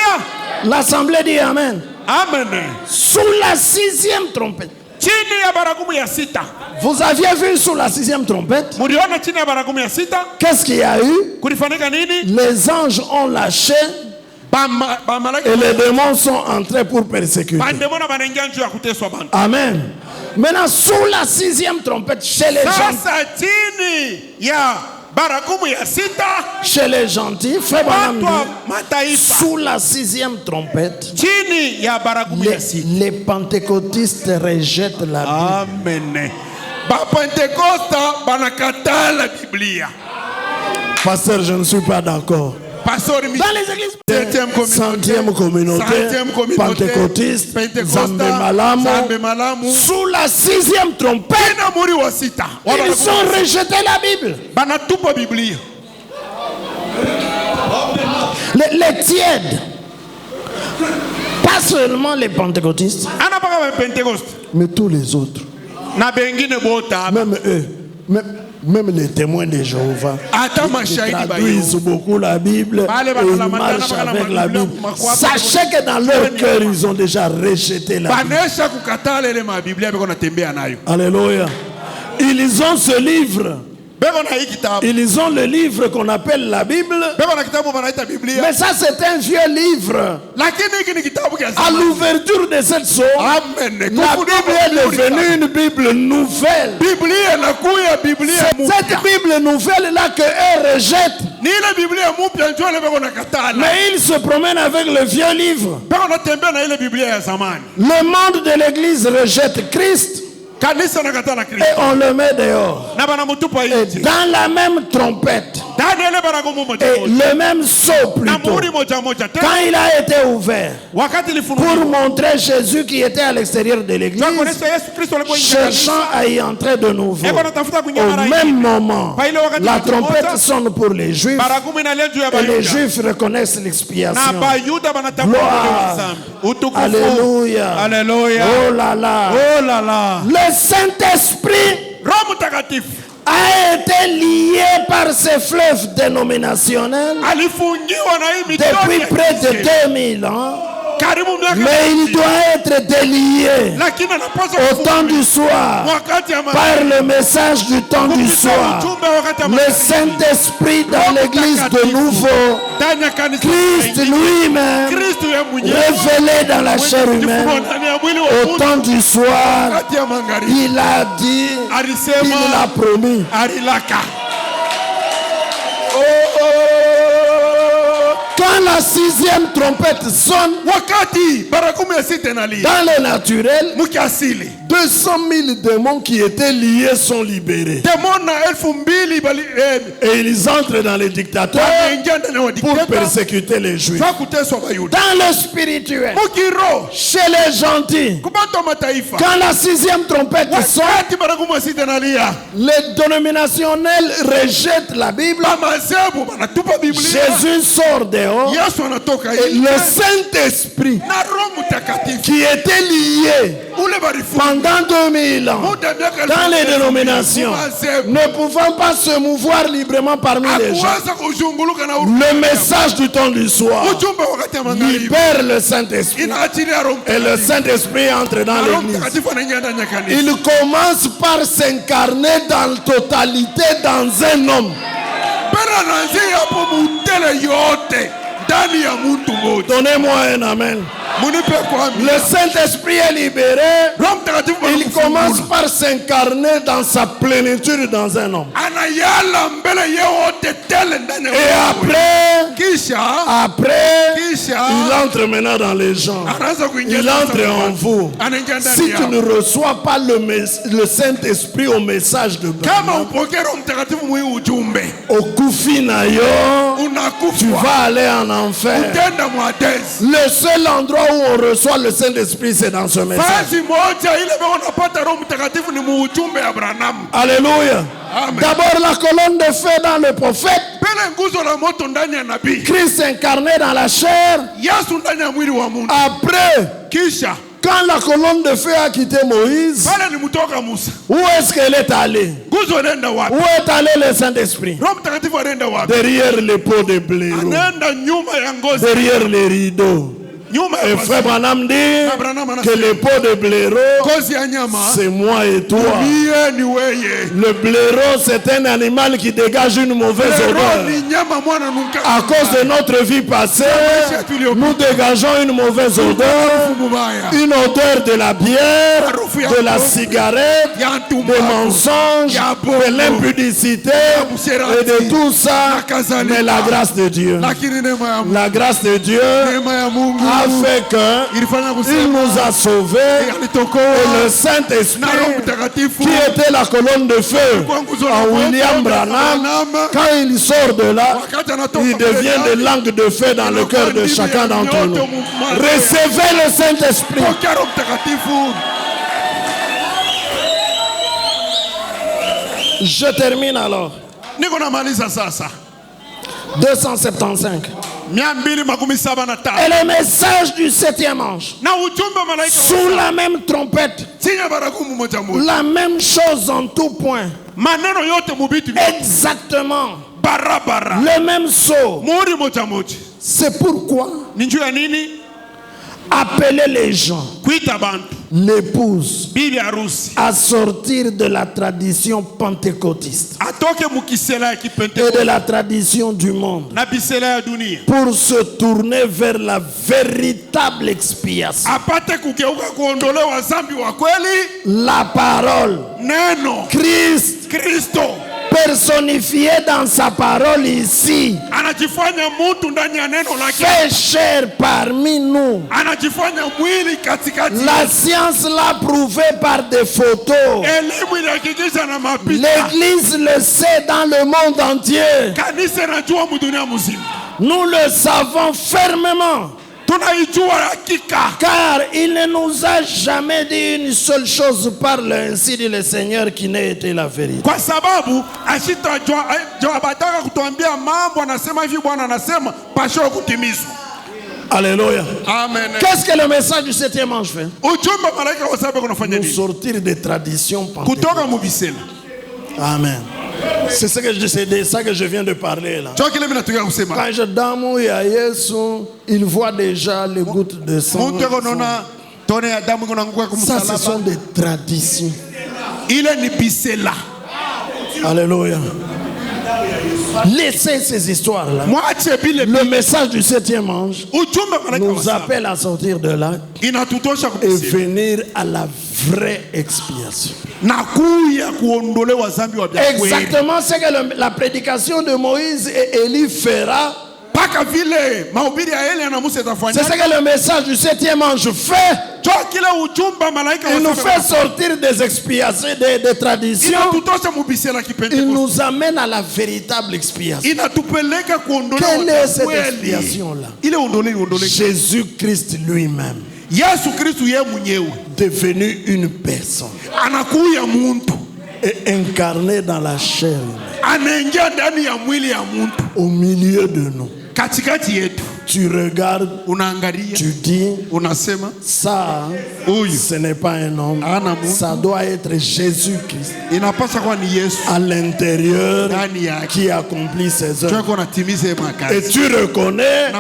l'assemblée dit Amen. Amen. Sous la 6e trompette. Chini ya baragumu ya sita. Vous aviez vu sous la 6e trompette, Muliona chini ya baragumu ya sita? qu'est-ce qu'il y a eu? Kulifanyika nini? Les anges ont lâché Malaika et les démons sont entrés pour persécuter. bandemona banaingia njoo ya kuteswa bantu. Amen. Maintenant, sous la 6e trompette, chez les gentils, Sasa chini ya baragumu ya sita, chez les gentils, Frère Branham watu wa dit, mataifa. sous la 6e trompette, Chini ya baragumu ya sita. les pentecôtistes rejettent la Bible. Amen. Ba Pentekosta banakatala Biblia. Pasteur, je ne suis pas d'accord. Pastor mi Dans les églises, Centième communauté, pentecôtiste, Zambe Malamu, Zambe Malamu, sous la 6e trompette, na muri wa sita. ils ont rejeté la Bible. Banatupa Biblia. Les tièdes, pas seulement les pentecôtistes, Anapaka ba Pentekoste. mais tous les autres, Na bengine bota. même eux, même les témoins de Jéhovah, Ata ils mashahidi ba traduisent beaucoup la Bible et Bale ils bana marchent bana avec la bana Bible. bana Sachez que dans leur cœur, ils ont déjà rejeté la Bible. Banesha kukatala ile mabiblia beko natembea nayo. Alléluia. Ils ont ce livre. Beko na hii kitabu. Ils ont le livre qu'on appelle la Bible. Beko na kitabu banaita Biblia. Mais ça, c'est un vieux livre. Lakini hiki ni kitabu kia À zamani. l'ouverture de cette source, Amen. la Bible est devenue une Bible nouvelle. Biblia inakuya Biblia Cette mpya. Bible nouvelle-là qu'eux rejettent. Ni ile Biblia mpya njoo ile beko nakatala. Mais ils se promènent avec le vieux livre. Beko natembea na ile Biblia ya zamani. Le monde de l'église rejette Christ Kanisa nakatala et Kristo. on le met dehors. Na banamutupa Et nje. dans la même trompette Ndani ya ile baragumu moja et moja. le même sceau Na plutôt. muhuri moja moja. Quand Tena il a été ouvert wakati pour ilifunuliwa. montrer Jésus qui était à l'extérieur de l'église, Tunakuonesha Yesu Kristo alipoingia cherchant kanisa. à y entrer de nouveau. Eko natafuta kuingia Au mara même nyingine. moment, Pa ile wakati la wa trompette kimoja, sonne pour les Juifs baragumu inalia juu ya et les Bayuda. Juifs reconnaissent Na l'expiation. Bayuda banatambua Gloire. dhambi. Utukufu. Alléluia. Alléluia. Oh là là. Oh là là. Le Saint-Esprit Roho Mtakatifu a été lié par ces fleuves dénominationnels alifungiwa na hii depuis mito près de 2000 ans. karibu miaka Mais il doit être délié lakini anapaswa au temps du soir wakati ya par le message du temps du soir. Le Saint-Esprit dans l'église de nouveau, ndani ya kanisa Christ lui-même Kristo yeye mwenyewe révélé dans la chair humaine ndani ya mwili wa au Mungu temps du soir. wakati ya magharibi Il a dit, il alisema l'a promis. alilaka Quand la 6e trompette sonne, wakati barakumu ya sita inalia dans le naturel, mkiasili 200 000 démons qui étaient liés sont libérés. demona 2000 bali Et ils entrent dans les dictateurs wanaingia ndani ya pour wadikteta persécuter les Juifs. kwa kuteswa Wayuda Dans le spirituel, mukiro chez les gentils, kubata mataifa quand la 6e trompette sonne, wakati barakumu ya sita inalia les dénominationnels rejettent la Bible. bamazebu banatupa Biblia Jésus sort dehors. Yesu anatoka Et nje le Saint-Esprit na Roho Mtakatifu qui était lié ule barifu pendant 2000 ans muda miaka dans les dénominations, mazebu ne pouvant pas se mouvoir librement parmi les gens, akuweza kuzunguluka na le message du temps du soir ujumbe wakati ya magharibi libère le Saint-Esprit. inaachilia Roho Et le Mtakatifu Saint-Esprit entre dans na Roho l'église. Mtakatifu anaingia ndani ya kanisa Il commence par s'incarner dans la totalité dans un homme. pera anaanzia hapo mutele yote ndani ya mtu mmoja Donnez-moi un amen. munipe kwami Le Saint-Esprit est libéré. Roho Mtakatifu Il commence anakufungua. par s'incarner dans sa plénitude dans un homme. anayala mbele yewote tele ndani ya Et mtu mmoja. après, kisha il entre maintenant dans les gens. anaanza kuingia Il sasa entre en vous. anaingia ndani Si tu yao. ne reçois pas le Saint-Esprit au message de kama Branham, upokee Roho Mtakatifu mwi ujumbe au Kufinayo, tu unakufa vas aller en enfer. utenda mwadezi Le seul endroit où on reçoit le Saint-Esprit, c'est dans ce message. fazi moja ile vile unapata Roho Mtakatifu ni muujumbe ya Branham. Alléluia. Amen. D'abord la colonne de feu dans le prophète, Pele nguzo la moto ndani ya nabii Christ incarné dans la chair. Yesu ndani ya mwili wa Mungu. Après, Kisha quand la colonne de feu a quitté Moïse, pale ni mtoka Musa, où est-ce qu'elle est allée? nguzo inaenda wapi? Où est allé le Saint-Esprit? Roho Mtakatifu anaenda wapi? Derrière les pots de blaireau, Anaenda nyuma ya ngozi, derrière les rideaux. nyuma ya Et pazia. frère Branham dit Branham que anasema les pots de blaireau, ngozi ya nyama c'est moi et toi. ndiye ni weye. Le blaireau, c'est un animal qui dégage une mauvaise Roho odeur. ni nyama mwana nuka. À cause de notre vie passée, nous dégageons une mauvaise odeur, mubaya. une odeur de la bière, de la cigarette, Ya des tumbaku. mensonges, de l'impudicité et de tout ça. Mais la grâce de Dieu, Lakini neema ya Mungu. la grâce de Dieu Neema ya Mungu a fait que ilifanya il kusema nous a sauvés alitokoa et le na Roho Saint-Esprit Mtakatifu qui était la colonne de feu en William Branham, quand il sort de là, wakati anatoka il devient des langues de feu dans le cœur de chacun d'entre nous. Recevez le Saint-Esprit. pokea Roho Mtakatifu. Je termine alors. Niko namaliza sasa 275. 275 Et le message du 7e ange, na ujumbe wa malaika sous la même trompette, chini ya baragumu moja moja, la même chose en tout point, maneno yote mubitu exactement barabara, le même sceau. muri moja moja. C'est pourquoi Ni juu ya nini? appeler les gens, Kuita bantu l'épouse, bibi harusi à sortir de la tradition pentecôtiste atoke mukisela ya et Kipentekoste de la tradition du monde na bisela ya dunia, pour se tourner vers la véritable expiation. apate kugeuka kuondolewa zambi wa kweli, La parole, neno Christ Kristo personnifié dans sa parole ici, anajifanya mtu ndani ya neno lake, fait chair parmi nous. anajifanya mwili katikati. La science l'a prouvé par des photos. Elimu inahakikisha na mapicha, L'église le sait dans le monde entier. kanisa inajua mudunia mzima, Nous le savons fermement. tunaijua hakika, Car il ne nous a jamais dit une seule chose, parle ainsi dit le Seigneur, qui n'a été la vérité. kwa sababu ashitajua bataka kutuambia mambo, anasema hivi, Bwana anasema pasho kutimizwa. Alléluia. Amen. Qu'est-ce que le message du 7e ange fait? Ujumbe malaika wa saba kunafanya Nous nini? sortir des traditions pentecôtistes. Kutoka mubisela Amen. C'est ça que c'est de ça que je viens de parler là. Quand je dame ya Yesu, il voit déjà les gouttes de sang. Ça, ce sont des traditions. Il est là. Alléluia. Laissez ces histoires-là. Le message du 7e ange nous appelle à sortir de là et venir à la vraie expiation. Exactement ce que la prédication de Moïse et Élie fera. C'est ce que le message du 7e ange fait. Il nous fait sortir des expiations, des traditions. Il nous amène à la véritable expiation. Quelle est cette expiation-là? Jésus-Christ lui-même, devenu une personne et incarné dans la chair, au milieu de nous. Tu regardes, tu dis, ça, ce n'est pas un homme, ça doit être Jésus-Christ à l'intérieur qui accomplit ses œuvres. Et tu reconnais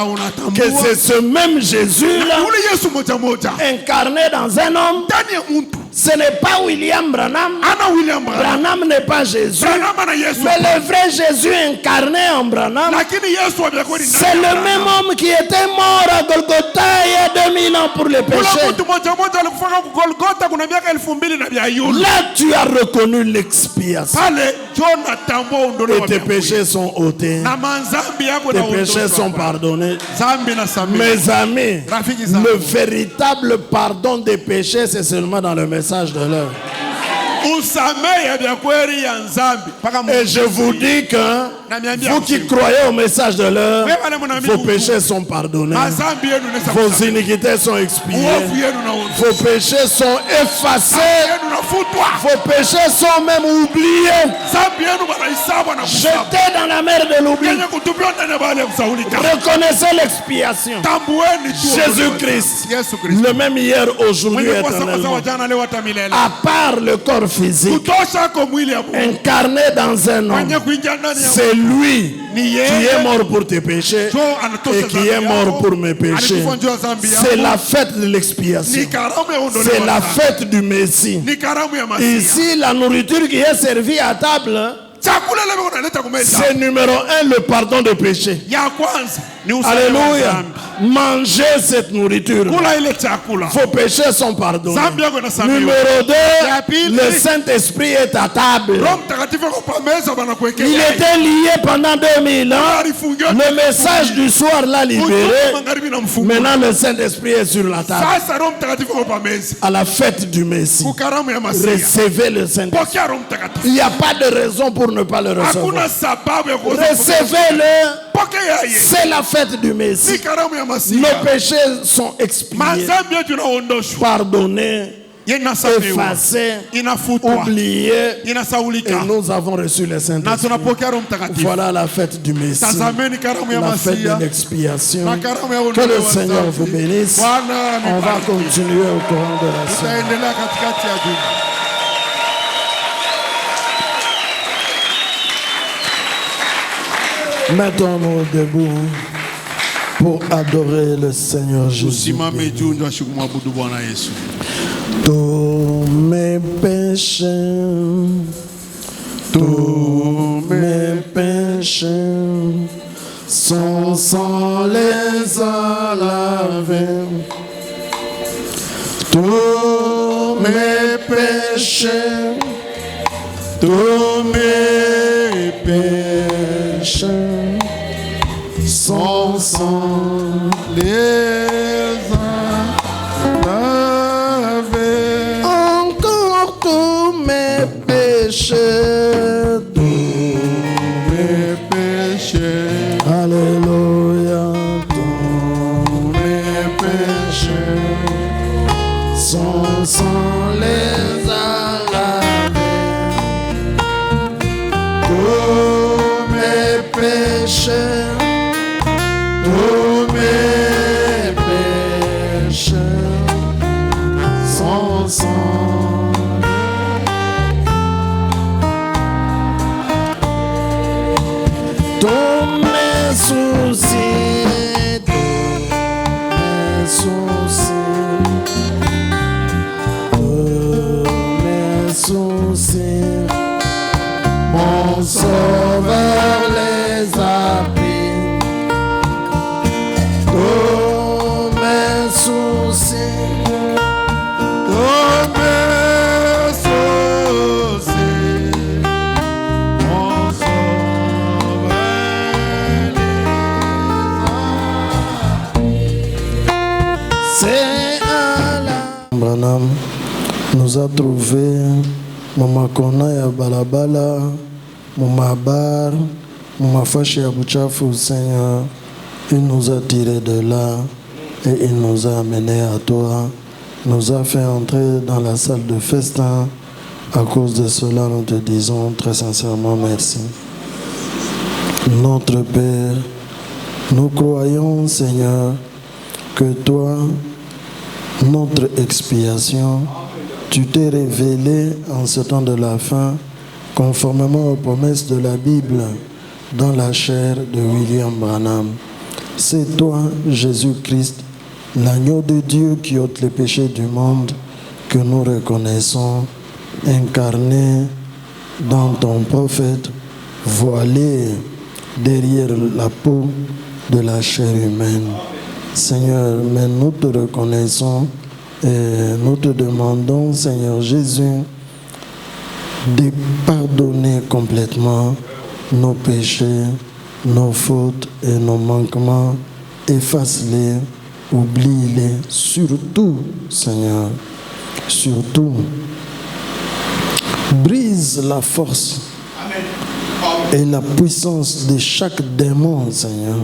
que c'est ce même Jésus-là incarné dans un homme. Ce n'est pas William Branham. Branham n'est pas Jésus. Mais le vrai Jésus incarné en Branham, c'est le même homme qui était mort à Golgotha il y a 2000 ans pour les péchés. Là, tu as reconnu l'expiation. Et tes péchés sont ôtés. Tes péchés sont pardonnés. Mes amis, le véritable pardon des péchés, c'est seulement dans le message de l'heure. Et je vous dis que vous qui croyez au message de l'heure, vos péchés sont pardonnés, vos iniquités sont expiées, vos péchés sont effacés, vos péchés sont même oubliés, jetés dans la mer de l'oubli. Reconnaissez l'expiation. Jésus-Christ, le même hier, aujourd'hui, éternellement. À part le corps physique, incarné dans un homme, c'est lui qui est mort pour tes péchés et qui est mort pour mes péchés. C'est la fête de l'expiation. C'est la fête du Messie. Ici, la nourriture qui est servie à table, c'est numéro 1, le pardon des péchés. Alléluia. Mangez cette nourriture. Vos péchés sont pardonnés. Numéro 2, le Saint-Esprit est à table. Il était lié pendant 2000 ans. Le message du soir l'a libéré. Maintenant, le Saint-Esprit est sur la table. À la fête du Messie, recevez le Saint-Esprit. Il n'y a pas de raison pour ne pas le recevoir. Recevez-le. C'est la fête du Messie. Nos péchés sont expiés, pardonnés, effacés, oubliés, et nous avons reçu le Saint-Esprit. Voilà la fête du Messie, la fête de l'expiation. Que le Seigneur vous bénisse. On va continuer au courant de la semaine. Mettons-nous debout pour adorer le Seigneur Jésus. Tous mes péchés, son sang les a lavés. Tous mes péchés, son sang les a lavés. Encore tous mes péchés, alléluia, tous mes péchés, son sang les a lavés. Tous mes péchés, tous mes péchés, son sang. Sauveur les a pris. Tous mes soucis, mon sauveur les a pris. c'est à la Branham nous a trouvé Mama Kona ya balabala, Mama Bar, Mama Fashi ya Buchafu, Seigneur. Il nous a tirés de là et il nous a amenés à toi. Nous a fait entrer dans la salle de festin. À cause de cela, nous te disons très sincèrement merci. Notre Père, nous croyons, Seigneur, que toi, notre expiation, tu t'es révélé en ce temps de la fin, conformément aux promesses de la Bible, dans la chair de William Branham. C'est toi, Jésus-Christ, l'agneau de Dieu qui ôte les péchés du monde, que nous reconnaissons, incarné dans ton prophète, voilé derrière la peau de la chair humaine. Seigneur, mais nous te reconnaissons et nous te demandons, Seigneur Jésus, de pardonner complètement nos péchés, nos fautes et nos manquements. Efface-les, oublie-les, surtout, Seigneur, surtout. Brise la force et la puissance de chaque démon, Seigneur,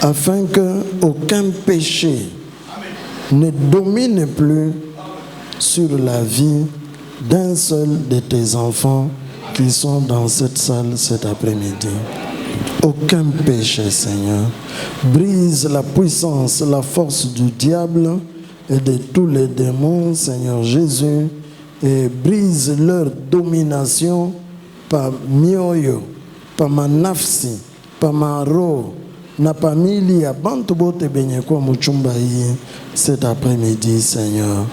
afin qu'aucun péché ne domine plus sur la vie d'un seul de tes enfants qui sont dans cette salle cet après-midi. Aucun péché, Seigneur. Brise la puissance, la force du diable et de tous les démons, Seigneur Jésus, et brise leur domination par mioyo, par ma nafsi, par ma roho, na familia bantu bote benye kwa muchumba hii cet après-midi, Seigneur.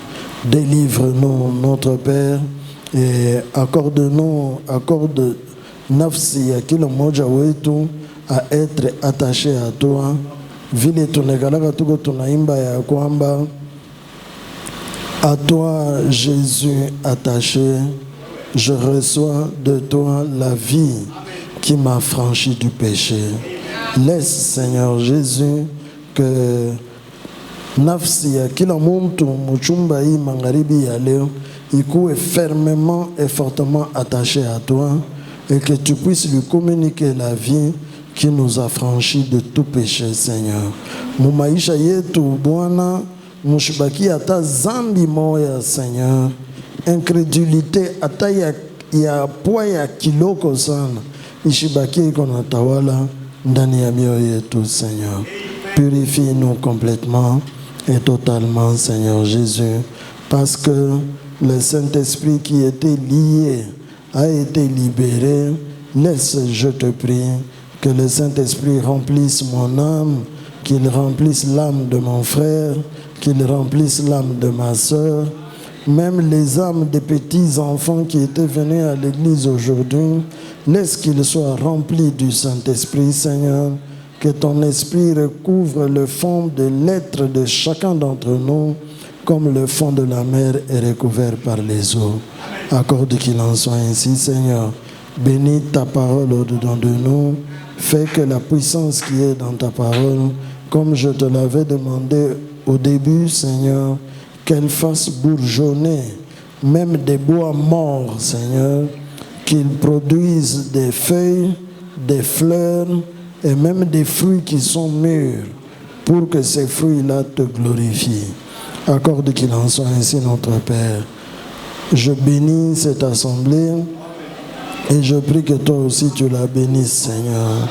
Délivre-nous, notre Père, et accorde nafsi ya kila mmoja wetu à être attaché à toi. Vile tunegalaka tuko tunaimba ya kwamba à toi, Jésus attaché, je reçois de toi la vie qui m'a franchi du péché. Laisse, Seigneur Jésus, que nafsi ya kila muntu muchumba hii magharibi ya leo ikuwe fermement et fortement attaché à toi et que tu puisses lui communiquer la vie qui nous a franchi de tout péché, Seigneur. Mumaisha yetu Bwana mushibaki ata zambi moya, Seigneur. Incrédulité ata ya poa ya kiloko sana ishibaki iko natawala ndani ya mioyo yetu, Seigneur. Purifie-nous complètement et totalement, Seigneur Jésus, parce que le Saint-Esprit qui était lié a été libéré. Laisse, je te prie, que le Saint-Esprit remplisse mon âme, qu'il remplisse l'âme de mon frère, qu'il remplisse l'âme de ma soeur, même les âmes des petits enfants qui étaient venus à l'église aujourd'hui. Laisse qu'ils soient remplis du Saint-Esprit, Seigneur, que ton esprit recouvre le fond de l'être de chacun d'entre nous, comme le fond de la mer est recouvert par les eaux. Accorde qu'il en soit ainsi, Seigneur. Bénis ta parole au-dedans de nous. Fais que la puissance qui est dans ta parole, comme je te l'avais demandé au début, Seigneur, qu'elle fasse bourgeonner même des bois morts, Seigneur, qu'ils produisent des feuilles, des fleurs et même des fruits qui sont mûrs, pour que ces fruits-là te glorifient. Accorde qu'il en soit ainsi, notre Père. Je bénis cette assemblée et je prie que toi aussi tu la bénisses, Seigneur.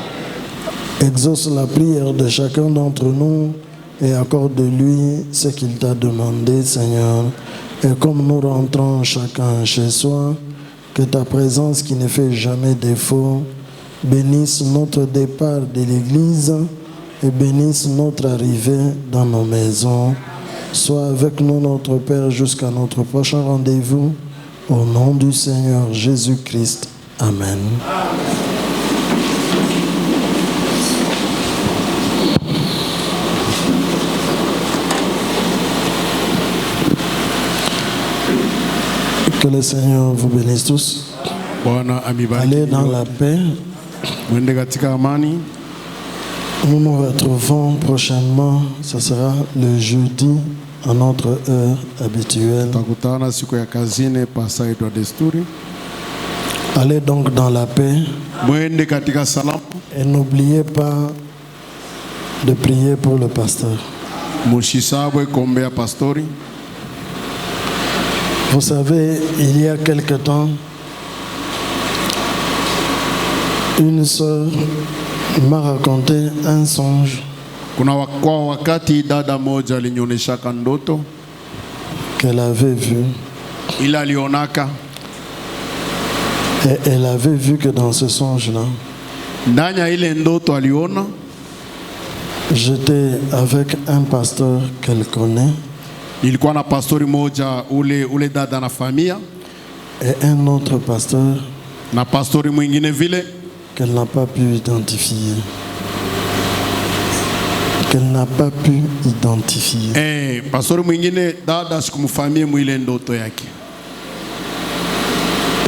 Exauce la prière de chacun d'entre nous et accorde-lui ce qu'il t'a demandé, Seigneur. Et comme nous rentrons chacun chez soi, que ta présence qui ne fait jamais défaut bénisse notre départ de l'église et bénisse notre arrivée dans nos maisons. Sois avec nous, notre Père, jusqu'à notre prochain rendez-vous. Au nom du Seigneur Jésus-Christ. Amen. Que le Seigneur vous bénisse tous. Allez dans la paix. Nous nous retrouvons prochainement. Ce sera le jeudi à notre heure habituelle. Allez donc dans la paix. Et n'oubliez pas de prier pour le pasteur. Vous savez, il y a quelque temps, une sœur m'a raconté un songe qu'elle avait vu. Et elle avait vu que dans ce songe-là, j'étais avec un pasteur qu'elle connaît. Et un autre pasteur qu'elle n'a pas pu identifier.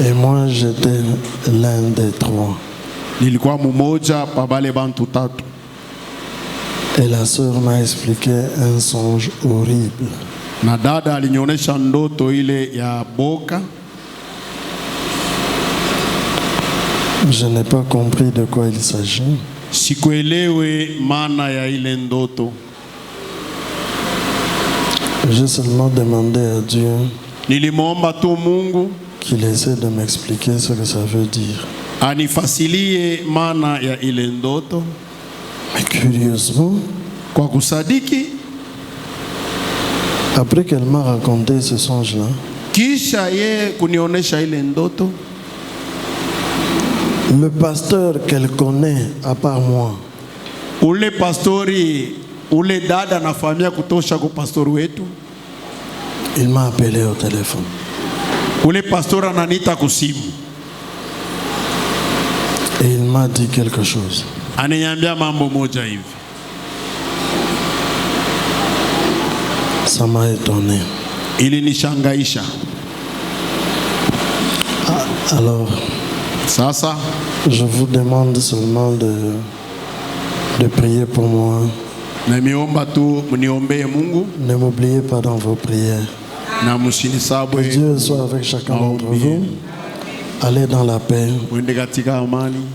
Et moi j'étais l'un des trois. Et la sœur m'a expliqué un songe horrible. Je n'ai pas compris de quoi il s'agit. J'ai seulement demandé à Dieu qu'il essaie de m'expliquer ce que ça veut dire. Mais curieusement, après qu'elle m'a raconté ce songe-là, le pasteur qu'elle connaît à part moi, il m'a appelé au téléphone. Et il m'a dit quelque chose. Ça m'a étonné. Alors, je vous demande seulement de prier pour moi. Ne m'oubliez pas dans vos prières. Que Dieu soit avec chacun d'entre vous. Allez dans la paix.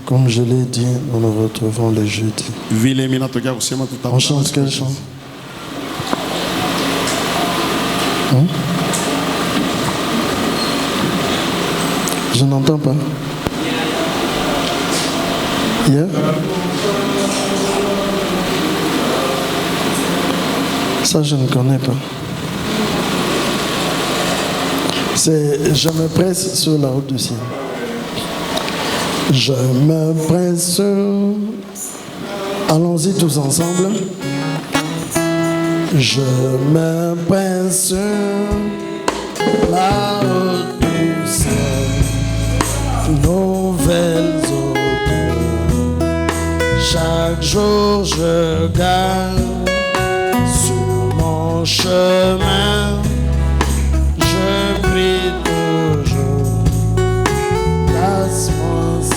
Comme je l'ai dit, nous nous retrouvons le jeudi. On chante quel chant? Je n'entends pas. Yeah? Ça, je ne connais pas. C'est je me presse sur la route du ciel. Je me presse sur... Allons-y tous ensemble. Je me presse sur la route du ciel. Nouvelles odeurs. Chaque jour je gagne sur mon chemin. Je prie toujours. Laisse-moi ça.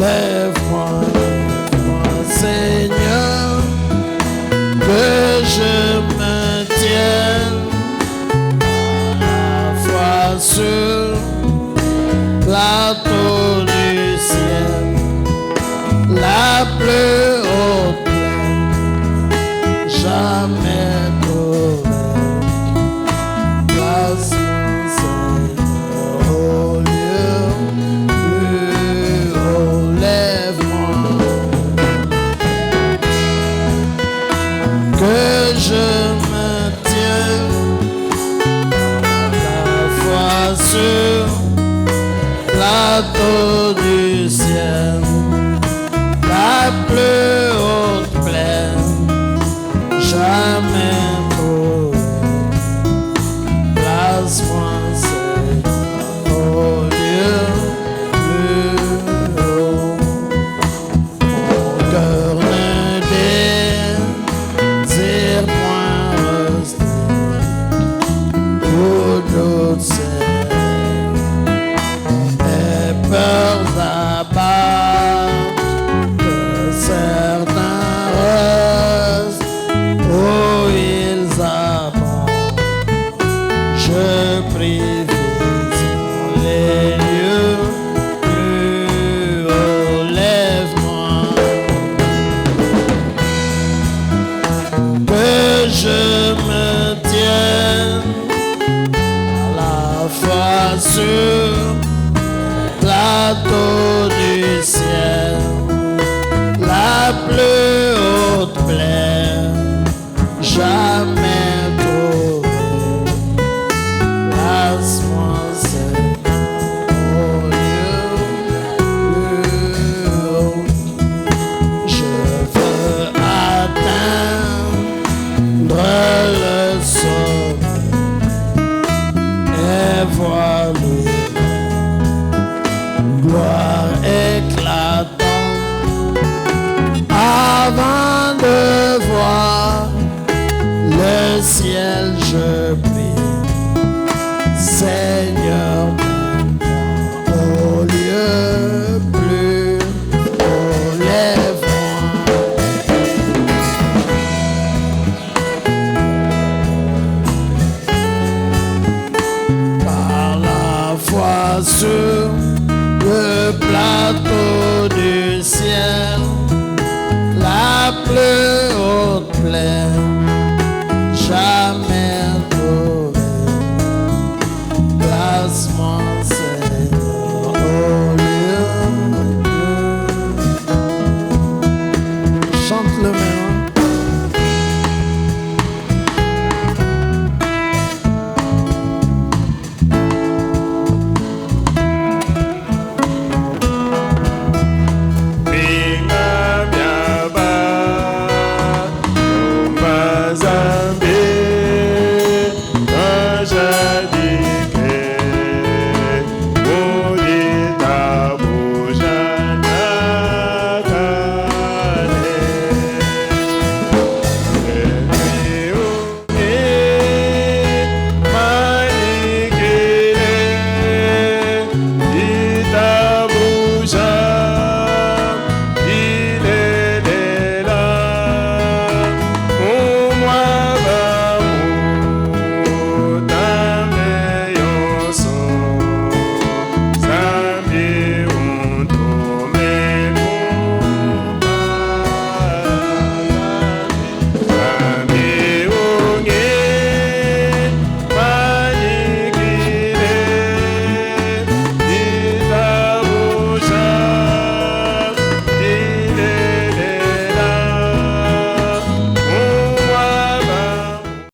Lève-moi, Seigneur, que je me tienne à la fois sur plateau du ciel, la plus haute plaine, jamais trouvé. Place-moi, Seigneur, au lieu plus haut, lève-moi, que je me tienne à la fois sur plateau du ciel, la plus haute plaine, jamais trouvée. Place-moi, Seigneur, au lieu plus haut. Mon cœur ne désire point rester je me tiens à la fois sur le plateau du ciel, la plus haute plaine jamais trouvée. Place-moi au lieu plus haut. Je veux atteindre le sommet et voir gloire éclatante. Avant de voir le ciel, je prie, Seigneur.